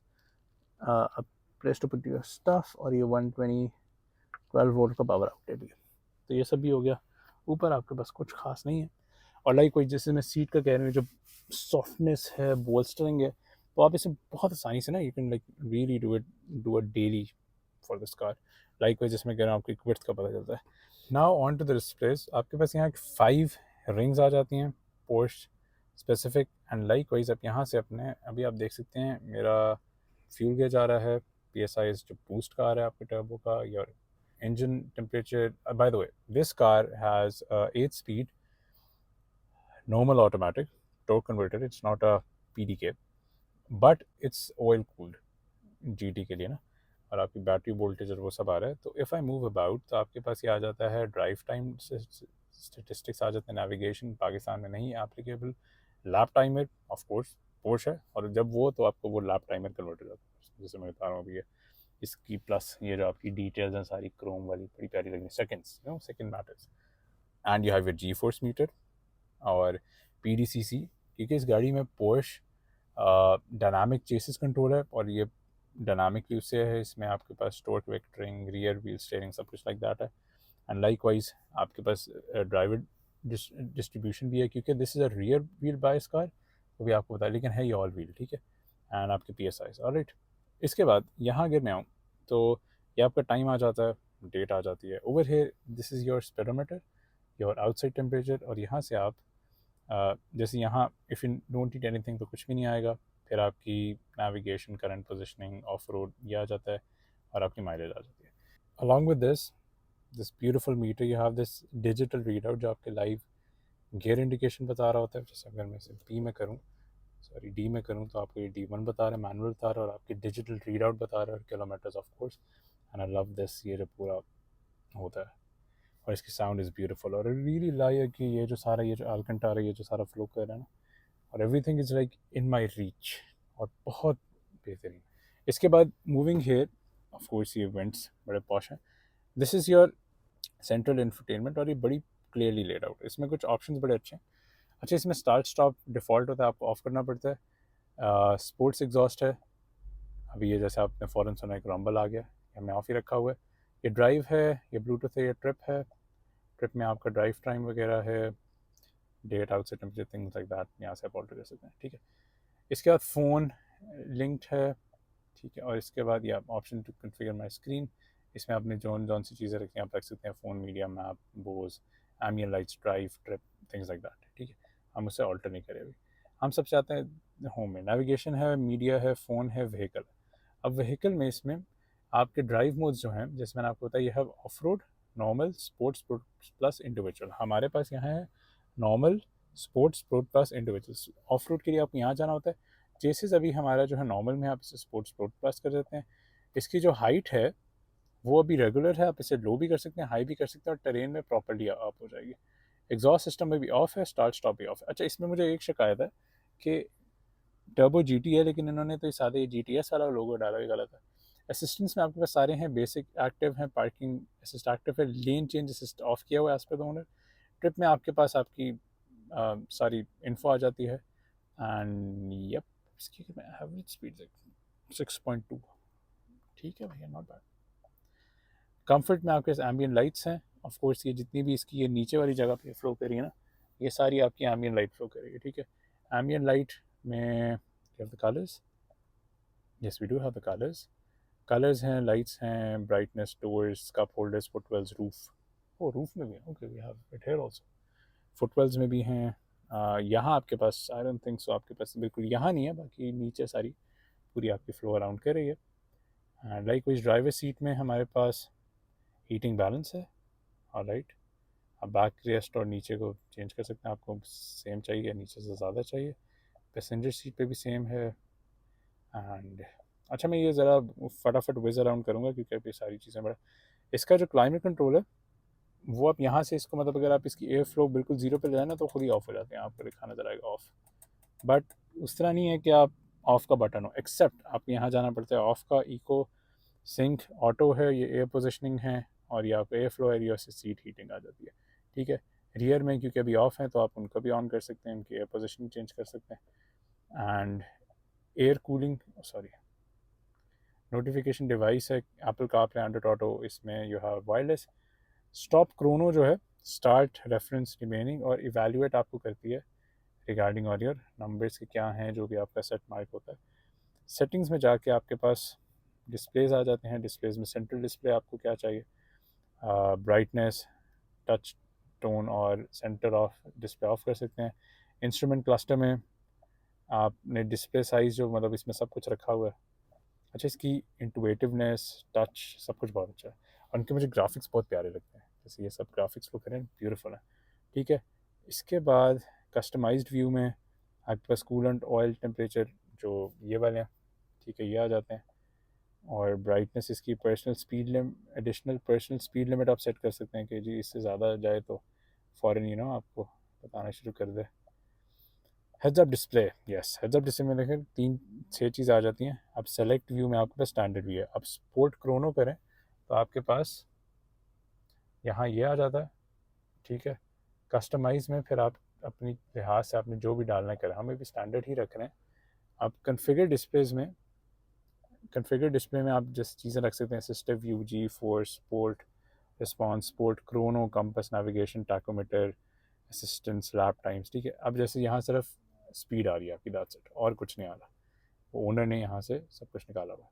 place to put your stuff, और ये 112 वोल्ट का पावर आउटलेट भी है। तो ये सब भी हो गया। ऊपर आपके पास कुछ खास नहीं है। और लाइक कोई जैसे मैं सीट का कह रही हूँ, जो सॉफ्टनेस है, बोल्स्टरिंग है, तो आप इसे बहुत आसानी से ना you can like really do a daily for this car. Like wise जिसमें कह रहा हूँ आपको विड्थ का पता चलता है। Now on to the displays, आपके पास यहाँ 5 रिंग्स आ जाती हैं, Porsche specific, and like wise आप यहाँ से अपने, अभी आप देख सकते हैं मेरा फ्यूल गेज आ रहा है, PSI जो बूस्ट का आ रहा है आपके टर्बो का, या engine temperature. By the way, this car has 8-speed normal automatic torque converter. It's not a PDK, but it's oil cooled GT के लिए ना, और आपकी बैटरी वोल्टेज और वो सब आ रहा है। तो इफ़ आई मूव अबाउट, तो आपके पास ये आ जाता है ड्राइव टाइम स्टेटिस्टिक्स आ जाते हैं, नेविगेशन पाकिस्तान में नहीं applicable, lap timer of course Porsche है, और जब वो तो आपको वो लैप टाइमर कन्वर्ट हो जाता है, जैसे मैं बता रहा हूँ अभी। इसकी प्लस ये जो आपकी डिटेल्स हैं सारी क्रोम वाली, बड़ी प्यारी लग रही है, seconds, second matters. And you have your G force meter और PDCC, क्योंकि इस गाड़ी में पोर्श डायनामिक चेसिस कंट्रोल है, और ये डायनामिकली उससे है, इसमें आपके पास torque vectoring, rear wheel steering, सब कुछ लाइक दैट है। एंड लाइक वाइज आपके पास ड्राइवर डिस्ट्रीब्यूशन भी है, क्योंकि this is a rear wheel bias car, वो भी आपको पता है, लेकिन है ये ऑल व्हील, ठीक है। एंड आपके PSI ऑलराइट। इसके बाद यहाँ अगर मैं आऊँ, तो ये आपका टाइम आ जाता है, डेट आ जाती है। Over here this is your speedometer, your outside temperature, और यहाँ से आप जैसे यहाँ if you don't eat anything तो कुछ भी नहीं आएगा। फिर आपकी navigation, current positioning, off road ये आ जाता है, और आपकी माइलेज आ जाती है। Along with this beautiful meter, you have this digital read out जो आपके लाइव गियर इंडिकेशन बता रहा होता है। जैसे अगर मैं इसे डी में करूँ, तो आपको ये D1 बता रहा है, मैनुअल बता रहा है, और आपकी डिजिटल रीड आउट बता रहा है, kilometres of course. And I love this, ये जो पूरा होता है, और इसकी साउंड इज़ ब्यूटीफुल, और रियली लाइक कि ये जो सारा, ये जो अल्कंटारा, ये जो सारा फ्लो कर रहा है ना, और everything is like in my reach, और बहुत बेहतरीन। इसके बाद मूविंग हेयर, ऑफ कोर्स ये इवेंट्स बड़े पॉश हैं। This is your central infotainment, और ये बड़ी क्लियरली लेड आउट। इसमें कुछ ऑप्शंस बड़े अच्छे हैं। अच्छा, इसमें स्टार्ट स्टॉप डिफ़ॉल्ट होता है, आपको ऑफ करना पड़ता है। स्पोर्ट्स एग्जॉस्ट है, अभी ये जैसे आपने फ़ौरन सुना एक रंबल आ गया, ये हमने ऑफ ही रखा हुआ है। ये ड्राइव है, ये ब्लूटूथ है, ये ट्रिप है। ट्रिप में आपका ड्राइव टाइम वगैरह है, डेट, आउट से टेम्परेचर, थिंग्स लाइक दैट, यहाँ से आप ऑल्टर कर सकते हैं, ठीक है। इसके बाद फ़ोन लिंक्ड है, ठीक है। और इसके बाद ये option to configure my screen, इसमें आपने जौन सी चीज़ें रखी हैं आप रख सकते हैं, phone, media, map, Bhoj, ambient lights, drive, trip, things like that, ठीक है। हम उससे ऑल्टर नहीं करें अभी। हम सबसे आते हैं होम में। नेविगेशन है, मीडिया है, फ़ोन है, व्हीकल। अब व्हीकल में इसमें आपके ड्राइव मोड्स जो हैं, जैसे मैंने आपको बताया, ये है of road, normal, sports, plus individual. हमारे पास यहाँ है normal, sports, sport plus individual. Of road के लिए आपको यहाँ जाना होता है। चेसिस अभी हमारा जो है नॉर्मल में, आप इसे स्पोर्ट्स, स्पोर्ट प्लस कर देते हैं। इसकी जो हाइट है वो अभी रेगुलर है, आप इसे लो भी कर सकते हैं, हाई भी कर सकते हैं, और टेरेन में प्रॉपर्ली अप हो जाएगी। एग्जॉस्ट सिस्टम में भी ऑफ है, स्टार्ट स्टॉप भी ऑफ है। अच्छा, इसमें मुझे एक शिकायत है कि टर्बो GT है, लेकिन इन्होंने तो सादे GTS वाला लोगो डाला, ही गलत है। असिस्टेंट्स में आपके पास सारे हैं, बेसिक एक्टिव हैं, पार्किंग असिस्ट एक्टिव है, लेन चेंज असिस्ट ऑफ किया हुआ है as per the owner. Trip में आपके पास आपकी सारी इन्फो आ जाती है। एंड यप, इसकी एवरेज स्पीड 6.2, ठीक है भैया, नॉट बैड। कंफर्ट में आपके पास एम्बियन लाइट्स हैं। ऑफ कोर्स ये जितनी भी इसकी ये नीचे वाली जगह पे फ्लो करी है ना, ये सारी आपकी एम्बियन लाइट फ्लो करेगी, ठीक है। एम्बियन लाइट में the colours, yes we do have the colours. Colours हैं, लाइट्स हैं, brightness, doors, cup holders, footwells, roof. Oh, roof में भी है, okay, we have it here also. Footwells में भी हैं। यहाँ आपके पास आई डोंट थिंक सो, आपके पास बिल्कुल यहाँ नहीं है, बाकी नीचे सारी पूरी आपकी फ्लो अराउंड कर रही है। And like wise driver seat में हमारे पास हीटिंग बैलेंस है, ऑलराइट। आप बैक रेस्ट और नीचे को चेंज कर सकते हैं, आपको सेम चाहिए, नीचे से ज़्यादा चाहिए। पैसेंजर सीट पे भी सेम है। एंड अच्छा, मैं ये ज़रा फटाफट विज़ अराउंड करूँगा क्योंकि अभी सारी चीज़ें बड़ा। इसका जो क्लाइमेट कंट्रोल है वो आप यहाँ से इसको, मतलब अगर आप इसकी एयर फ्लो बिल्कुल ज़ीरो पे ले जाए ना तो खुद ही ऑफ हो जाते हैं, आपको दिखाना नजर आएगा ऑफ। बट उस तरह नहीं है कि आप ऑफ़ का बटन हो, एक्सेप्ट आप यहाँ जाना पड़ता है ऑफ़ का। इको सिंक ऑटो है, ये एयर पोजिशनिंग है, और ये आपको एयर फ्लो एरिया से सीट हीटिंग आ जाती है, ठीक है। रियर में क्योंकि अभी ऑफ है तो आप उनको भी ऑन कर सकते हैं, उनकी एयर पोजिशनिंग चेंज कर सकते हैं। And air cooling, sorry, notification device है एप्पल कारप्ले, एंड्रॉइड ऑटो, इसमें you have wireless. Stop Chrono जो है, स्टार्ट, रेफरेंस, रिमेनिंग और इवेल्युएट आपको करती है रिगार्डिंग और योर नंबर्स के क्या हैं जो भी आपका सेट मार्क होता है। सेटिंग्स में जाके आपके पास डिस्प्लेज आ जाते हैं। डिस्प्लेज में सेंट्रल डिस्प्ले आपको क्या चाहिए, ब्राइटनेस, टच टोन और सेंटर ऑफ डिस्प्ले ऑफ कर सकते हैं। इंस्ट्रूमेंट क्लस्टर में आपने डिस्प्ले साइज़ जो, मतलब इसमें सब कुछ रखा हुआ है। अच्छा, इसकी इंटुएटिवनेस, टच, सब कुछ बहुत अच्छा है। और उनके मुझे ग्राफिक्स बहुत प्यारे लगते हैं, जैसे ये सब ग्राफिक्स वो करें, ब्यूटीफुल है, ठीक है। इसके बाद कस्टमाइज्ड व्यू में आपके पास कूलेंट, ऑयल, टेम्परेचर जो ये वाले हैं, ठीक है, ये आ जाते हैं। और ब्राइटनेस, इसकी personal speed limit, additional personal speed limit आप सेट कर सकते हैं कि जी इससे ज़्यादा जाए तो फ़ौरन आपको बताना शुरू कर दे। Heads up display, yes, heads up display में देखें 3-6 चीज़ आ जाती हैं। अब सेलेक्ट व्यू में आपके पास स्टैंडर्ड व्यू है। अब स्पोर्ट क्रोनो करें तो आपके पास यहाँ ये आ जाता है, ठीक है। कस्टमाइज़ में फिर आप अपनी लिहाज से आपने जो भी डालना करें, हमें भी स्टैंडर्ड ही रख रहे हैं। अब कन्फिगर डिस्प्ले में आप जिस चीज़ें रख सकते हैं, assistive view, G force, sport response, sport chrono, compass, navigation, tachometer, assistance, lap times, ठीक है। अब जैसे यहाँ सिर्फ स्पीड आ रही है आपकी, दैट्स इट, और कुछ नहीं आ रहा, वो ओनर ने यहाँ से सब कुछ निकाला हुआ,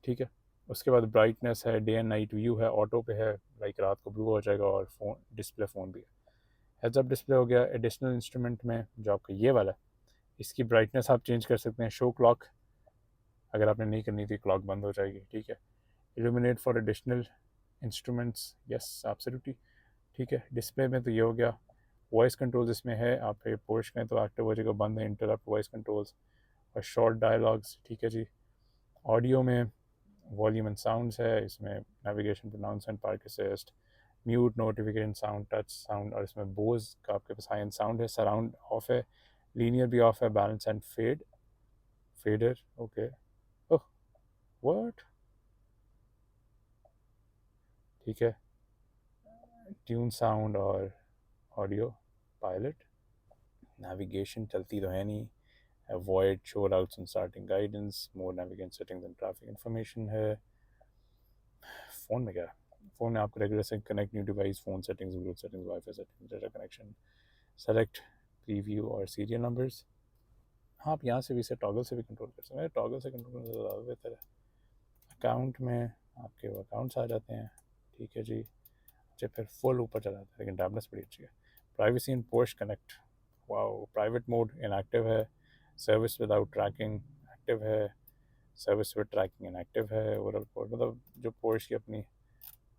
ठीक है। उसके बाद ब्राइटनेस है, डे एंड नाइट व्यू है, ऑटो पे है, लाइक रात को ब्लू हो जाएगा, और फ़ोन डिस्प्ले फ़ोन भी है। हेड्स अप डिस्प्ले हो गया। एडिशनल इंस्ट्रूमेंट में जो आपका ये वाला है, इसकी ब्राइटनेस आप चेंज कर सकते हैं। शो क्लॉक, अगर आपने नहीं करनी थी क्लॉक बंद हो जाएगी, ठीक है। Illuminate for additional instruments, yes absolutely, ठीक है। डिस्प्ले में तो ये हो गया। वॉइस कंट्रोल्स इसमें है, आप पोर्च करें तो एक्टिव हो जाएगा, बंद है इंटरप्ट वॉइस कंट्रोल्स, और शॉर्ट डायलॉग्स, ठीक है जी। ऑडियो में वॉल्यूम एंड साउंड्स है, इसमें navigation, pronounce and park assist, mute, notification sound, touch sound, और इसमें बोज का आपके पास हाई एंड साउंड है। सराउंड ऑफ है, लीनियर भी ऑफ है, balance and fader, okay, oh what, ठीक है। ट्यून साउंड और ऑडियो पायलट। नेविगेशन चलती तो है नहीं। Avoid show routes and starting guidance, more navigation settings and traffic information है। फ़ोन में क्या है, फ़ोन में आपको रेगुलर से connect new device, phone settings, Bluetooth settings, wifi settings, data connection, select preview और सीरियल नंबर्स। हाँ, आप यहाँ से भी, इसे टॉगल से भी कंट्रोल कर सकते हैं, टॉगल से कंट्रोल करने से ज़्यादा बेहतर है। अकाउंट में आपके वो अकाउंट्स आ जाते हैं, ठीक है जी। अच्छा, फिर फुल ऊपर चला जाता है, लेकिन टैबलेट्स बड़ी अच्छी है। Privacy in porch connect, wow, private mode inactive है, सर्विस विदाउट ट्रैकिंग एक्टिव है, सर्विस विद ट्रैकिंग इनएक्टिव है। ओवरऑल मतलब जो पोर्च की अपनी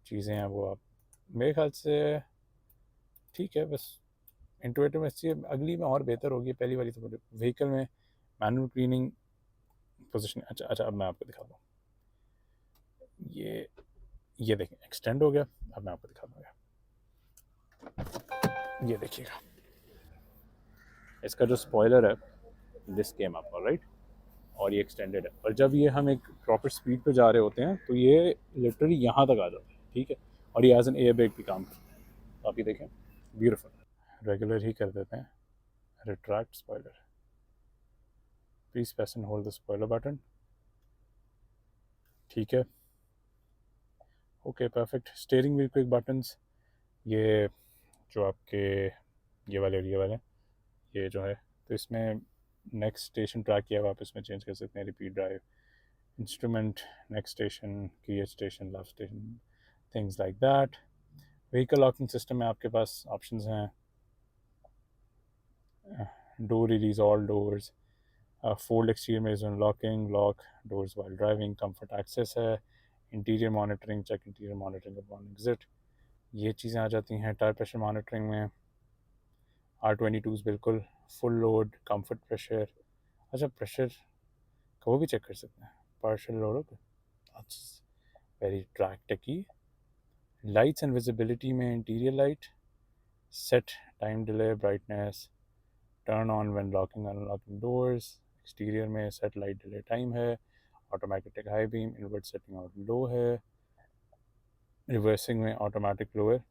चीज़ें हैं वो आप मेरे ख्याल से ठीक है, बस इंटुइटिव में अच्छी है, अगली में और बेहतर होगी, पहली वाली तो व्हीकल में मैनुअल क्लीनिंग पोजीशन। अच्छा अच्छा, अब मैं आपको दिखाता हूँ, ये देखें एक्सटेंड हो गया। अब मैं आपको दिखा दूँगा, ये देखिएगा इसका जो स्पॉइलर है दिस केम अप राइट, और ये एक्सटेंडेड है, और जब ये हम एक प्रॉपर स्पीड पे जा रहे होते हैं तो ये लिटरली यहाँ तक आ जाता है, ठीक है। और ये एज एन एयर ब्रेक भी काम करता है, तो आप ये देखें ब्यूटीफुल। रेगुलर ही कर देते हैं, retract spoiler, please press and hold the spoiler button, ठीक है। Okay perfect. Steering wheel quick buttons, ये जो आपके ये वाले ये जो है, तो इसमें नेक्स्ट स्टेशन ट्रैक किया हुआ आप इसमें चेंज कर सकते हैं, repeat drive, instrument, next station, create station, last station, things like that. Vehicle locking system में आपके पास ऑप्शंस हैं, door release all doors, fold exterior mirror unlocking, lock doors while driving, comfort access है, interior monitoring, check interior monitoring upon exit, ये चीज़ें आ जाती हैं। Tyre pressure monitoring में R22 बिल्कुल, फुल लोड, कंफर्ट प्रेशर, अच्छा प्रेशर का वो भी चेक कर सकते हैं, पार्शल लोड हो, वेरी ट्रैक टेकी। लाइट्स एंड विजिबिलिटी में interior light, set time delay, brightness, turn on when locking unlocking doors, exterior में सेट लाइट डिले टाइम है, automatic high beam, invert setting और लो है, रिवर्सिंग में ऑटोमेटिक लोअर,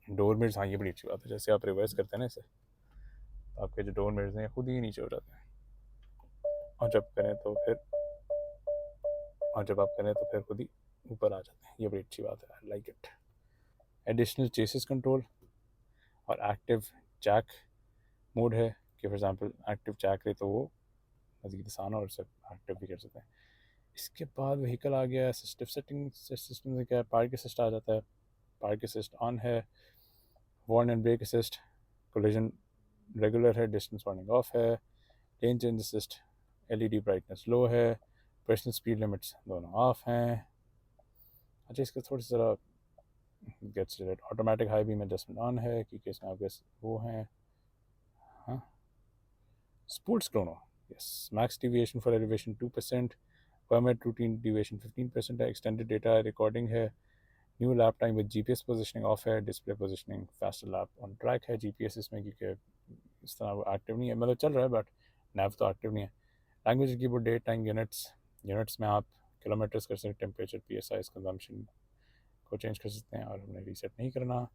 डोर मिरर्स, हाँ ये बड़ी अच्छी बात है, जैसे आप रिवर्स करते हैं ना इसे, तो आपके जो डोर मिरर्स हैं खुद ही नीचे हो जाते हैं, और जब करें तो फिर और जब आप करें तो फिर खुद ही ऊपर आ जाते हैं, ये बड़ी अच्छी बात है, I like it. Additional chassis control और एक्टिव जैक मोड है, कि फॉर एग्जांपल एक्टिव जैक है तो वो मज़ीद आसान और सब एक्टिव भी कर सकते हैं। इसके बाद व्हीकल आ गया, असिस्टिव सेटिंग सिस्टम से क्या है, पार्क असिस्ट आ जाता है, पार्क असिस्ट ऑन है, warn and brake assist, collision regular है, डिस्टेंस वार्निंग ऑफ है, lane change assist, LED brightness low है, पर्सनल स्पीड लिमिट्स दोनों ऑफ हैं। अच्छा इसका थोड़ा सा ज़रा गेट्स रेड, automatic high beam adjustment on है, क्योंकि इसमें आपके वो हैं, हाँ sports chrono, yes, max deviation for elevation 2%, permit routine deviation 15% है, एक्सटेंडेड डेटा रिकॉर्डिंग है, new lap time with GPS positioning off है, display positioning faster lap on track है, जीपीएस इसमें क्योंकि इस तरह वो एक्टिव नहीं है, मतलब चल रहा है बट नैव तो एक्टिव नहीं है। Language keyboard, date time, units में आप किलोमीटर्स कर सकते हैं, टेम्परेचर, PSI कंजम्पशन को चेंज कर सकते हैं, और हमने रीसेट नहीं करना।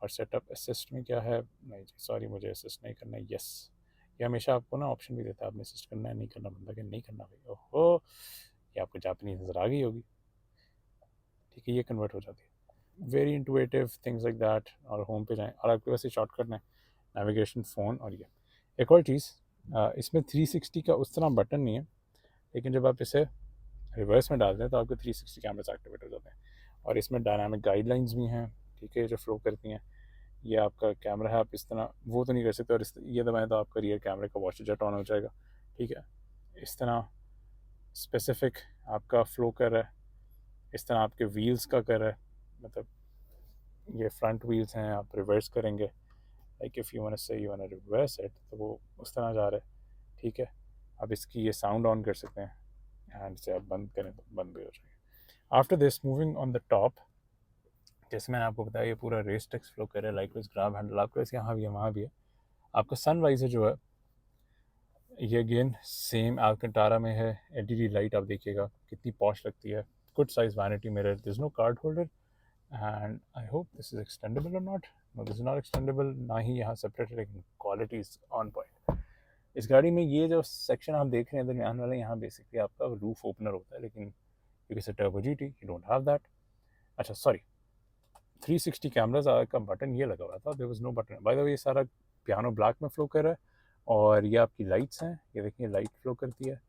और सेटअप असिस्ट में क्या है, नहीं जी सॉरी मुझे असिस्ट नहीं करना है, यस, ये हमेशा आपको ना ऑप्शन भी देता है, आपने असिस्ट करना है नहीं करना, बंदा कि नहीं करना भाई, ओहो ये आपको जापानीज नज़र आ गई होगी, ठीक है, ये कन्वर्ट हो जाती है, very Intuitive things like that. और होम पे जाएं और आपके पास ये शॉर्टकट है, नेविगेशन फ़ोन, और ये एक और चीज़, इसमें 360 का उस तरह बटन नहीं है, लेकिन जब आप इसे रिवर्स में डालते हैं तो आपके 360 कैमरास एक्टिवेट हो जाते हैं, और इसमें डायनामिक गाइडलाइंस भी हैं, ठीक है, जो फ्लो करती हैं। ये आपका कैमरा है, आप इस तरह वो तो नहीं कर सकते, और ये दबाएं तो आपका रियर कैमरे का वॉच जेट ऑन हो जाएगा, ठीक है, इस तरह स्पेसिफिक आपका फ्लो कर रहा है, इस तरह आपके व्हील्स का कर रहा है, मतलब ये फ्रंट व्हील्स हैं, आप रिवर्स करेंगे, like if you want say you want reverse it तो वो उस तरह जा रहा है, ठीक है। अब इसकी ये साउंड ऑन कर सकते हैं, एंड से आप बंद करें तो बंद भी हो जाएगा। After this moving on the top, जैसे मैंने आपको बताया ये पूरा रेस टेक्स फ्लो कर रहा है, लाइक ग्राब हैंडल आपका वैसे यहाँ भी है वहाँ भी है। आपका सनवाइजर जो है ये अगेन सेम अल्कंटारा में है, एलईडी लाइट आप देखिएगा कितनी पॉश लगती है, good size vanity mirror, this no card holder, and I hope this is extendable और not, no this is not extendable, ना ही यहाँ सेपरेट है, लेकिन क्वालिटी इज ऑन पॉइंट। इस गाड़ी में ये जो सेक्शन आप देख रहे हैं दरमियान वाला, यहाँ बेसिकली आपका रूफ ओपनर होता है, लेकिन क्योंकि से turbo GT you don't have that. अच्छा सॉरी, 360 कैमराज का बटन ये लगा हुआ था, there was no button, by the way ये सारा पियानो ब्लैक में फ्लो कर रहा है, और ये आपकी लाइट्स हैं, ये देखिए लाइट फ्लो करती है,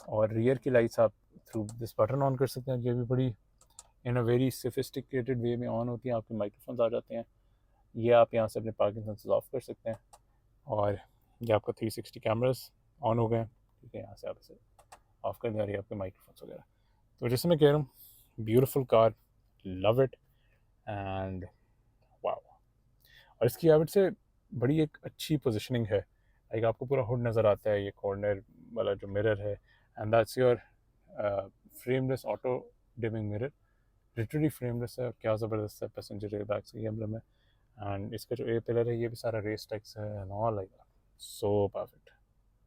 और रियर की लाइट्स आप थ्रू दिस बटन ऑन कर सकते हैं, ये भी बड़ी इन अ वेरी सोफिस्टिकेटेड वे में ऑन होती हैं, आपके माइक्रोफोन्स आ जाते हैं, ये आप यहाँ से अपने पार्किंग सेंसर्स ऑफ कर सकते हैं, और ये आपका 360 कैमरास ऑन हो गए हैं, ठीक है, यहाँ से आप इसे ऑफ कर दें, और ये आपके माइक्रोफोन्स वगैरह। तो जैसे मैं कह रहा हूँ beautiful car, love it, and wow. और इसकी आई वुड से बड़ी एक अच्छी पोजिशनिंग है, लाइक आपको पूरा हुड नज़र आता है, ये कॉर्नर वाला जो मिरर है, and that's your frameless auto dimming mirror, literally frameless है, क्या ज़बरदस्त है पैसेंजर एयरबैग्स की एम्ब्लम है। एंड इसका जो ए पिलर है ये भी सारा रेस टेक्स है and all, like so perfect.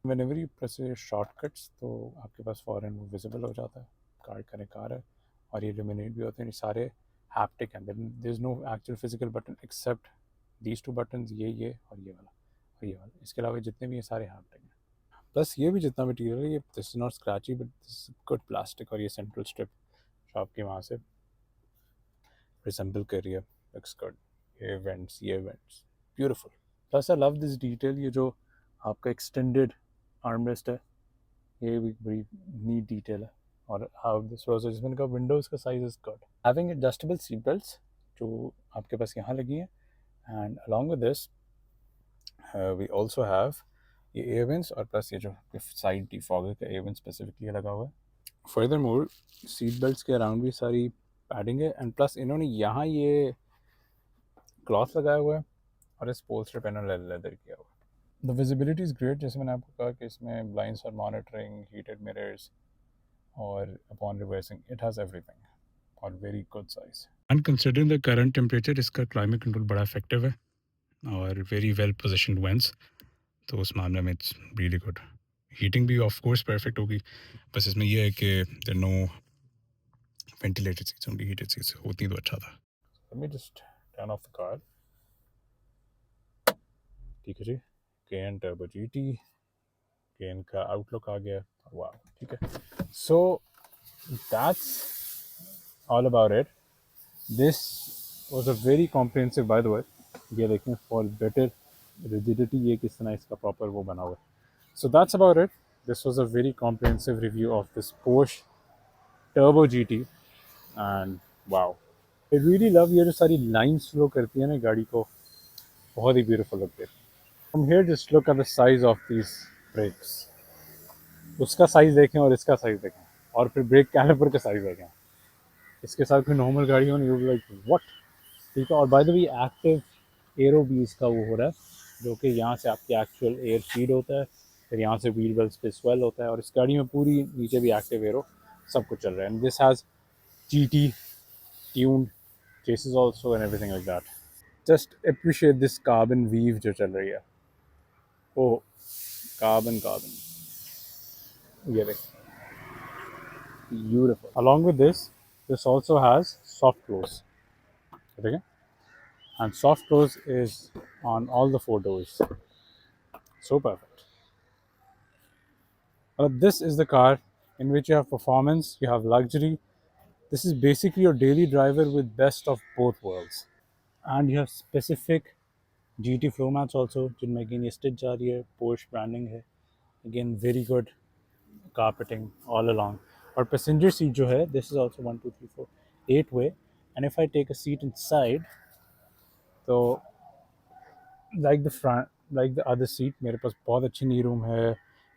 Whenever you press shortcuts तो आपके पास फ़ौरन वो विजिबल हो जाता है, कार का कार है, और ये इल्यूमिनेट भी होते हैं, ये सारे हैप्टिक हैं, there is no actual physical button except these two button, ये और ये वाला और ये वाला, इसके अलावा जितने भी ये सारे हैप्टिक हैं। प्लस ये भी जितना मटीरियल है ये this is not scratchy but this good plastic, और ये सेंट्रल स्ट्रिप शॉप की वहाँ से रिसेंबल कर रही है, लुक्स गुड। ये vents beautiful. Plus I love this detail, ये जो आपका एक्सटेंडेड आर्मरेस्ट है ये भी बड़ी नीट डिटेल है। और हाउ दिस वाज जिसमें का विंडोज़ का size is good, having adjustable seat belts जो आपके पास यहाँ लगी हैं, and along with this we also have ये एयरवेंट्स, और प्लस ये जो साइड डिफॉगर का एयरवेंट स्पेसिफिकली लगा हुआ है। फर्दर मोर सीट बेल्ट्स के अराउंड भी सारी पैडिंग है, एंड प्लस इन्होंने यहाँ ये क्लॉथ लगाया हुआ है और इस पोल्स्टर पैनल लेदर किया हुआ है। द विजिबिलिटी इज़ ग्रेट, जैसे मैंने आपको कहा कि इसमें blinds for monitoring, heated mirrors, और upon reversing it has everything और very good size. And considering the current temperature इसका क्लाइमेट कंट्रोल बड़ा इफेक्टिव है और वेरी वेल पोजिशन्ड वेंट्स, तो उस मामले में इट्स रियली गुड। हीटिंग भी ऑफ कोर्स परफेक्ट होगी, बस इसमें यह है कि there no ventilated seats, only heated seats होती तो अच्छा था। Let me just turn off the car. ठीक है जी, केन टर्बो जीटी, केन का आउटलुक आ गया, वाह ठीक है। So that's all about it. This was a very comprehensive, bye the way, ये देखें फॉर बेटर रिजिडिटी ये किस तरह इसका प्रॉपर वो बना हुआ है। So that's about it. This was a very comprehensive review of this Porsche Turbo GT, and wow, I really love ये जो सारी lines flow करती है ना गाड़ी को, बहुत ही beautiful लगते हैं। From here just look at the size of these brakes. उसका साइज देखें और इसका साइज देखें, और फिर ब्रेक कैलिपर का साइज देखें, इसके साथ कोई नॉर्मल गाड़ी हो यू लाइक व्हाट। ठीक है, और bye the way active arrow भी इसका वो हो रहा है, जो कि यहाँ से आपकी एक्चुअल एयर फीड होता है, फिर यहाँ से व्हील बेल्स पे स्वेल होता है, और इस गाड़ी में पूरी नीचे भी एक्टिव एरो सब कुछ चल रहा है। And this has GT tuned chassis also and everything like that. Just appreciate this carbon weave जो चल रही है, ओ कार्बन कार्बन, ये देख beautiful. Along with this also has soft close, ठीक है, and soft close is on all the four doors. So perfect. This is the car in which you have performance, you have luxury. This is basically your daily driver with best of both worlds. And you have specific GT floor mats also, जिनमें again ये stitch जा रही है, Porsche branding है. Again very good carpeting all along. और passenger seat जो है, this is also 1, 2, 3, 4, 8 way. And if I take a seat inside, तो like the front, like the other seat, मेरे पास बहुत अच्छी नी रूम है,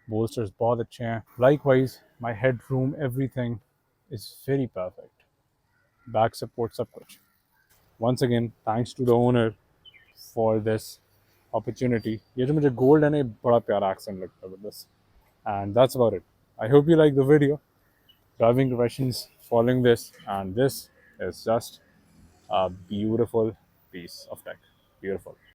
बोल्स्टर्स बहुत अच्छे हैं, like wise my head room everything is very perfect, back support सब कुछ। Once again thanks to the owner for this opportunity. ये जो मुझे गोल्ड है ना, बड़ा प्यारा एक्सेंट लगता है बस। And that's about it. I hope you like the video, driving questions following this, and this is just a beautiful piece of tech, beautiful.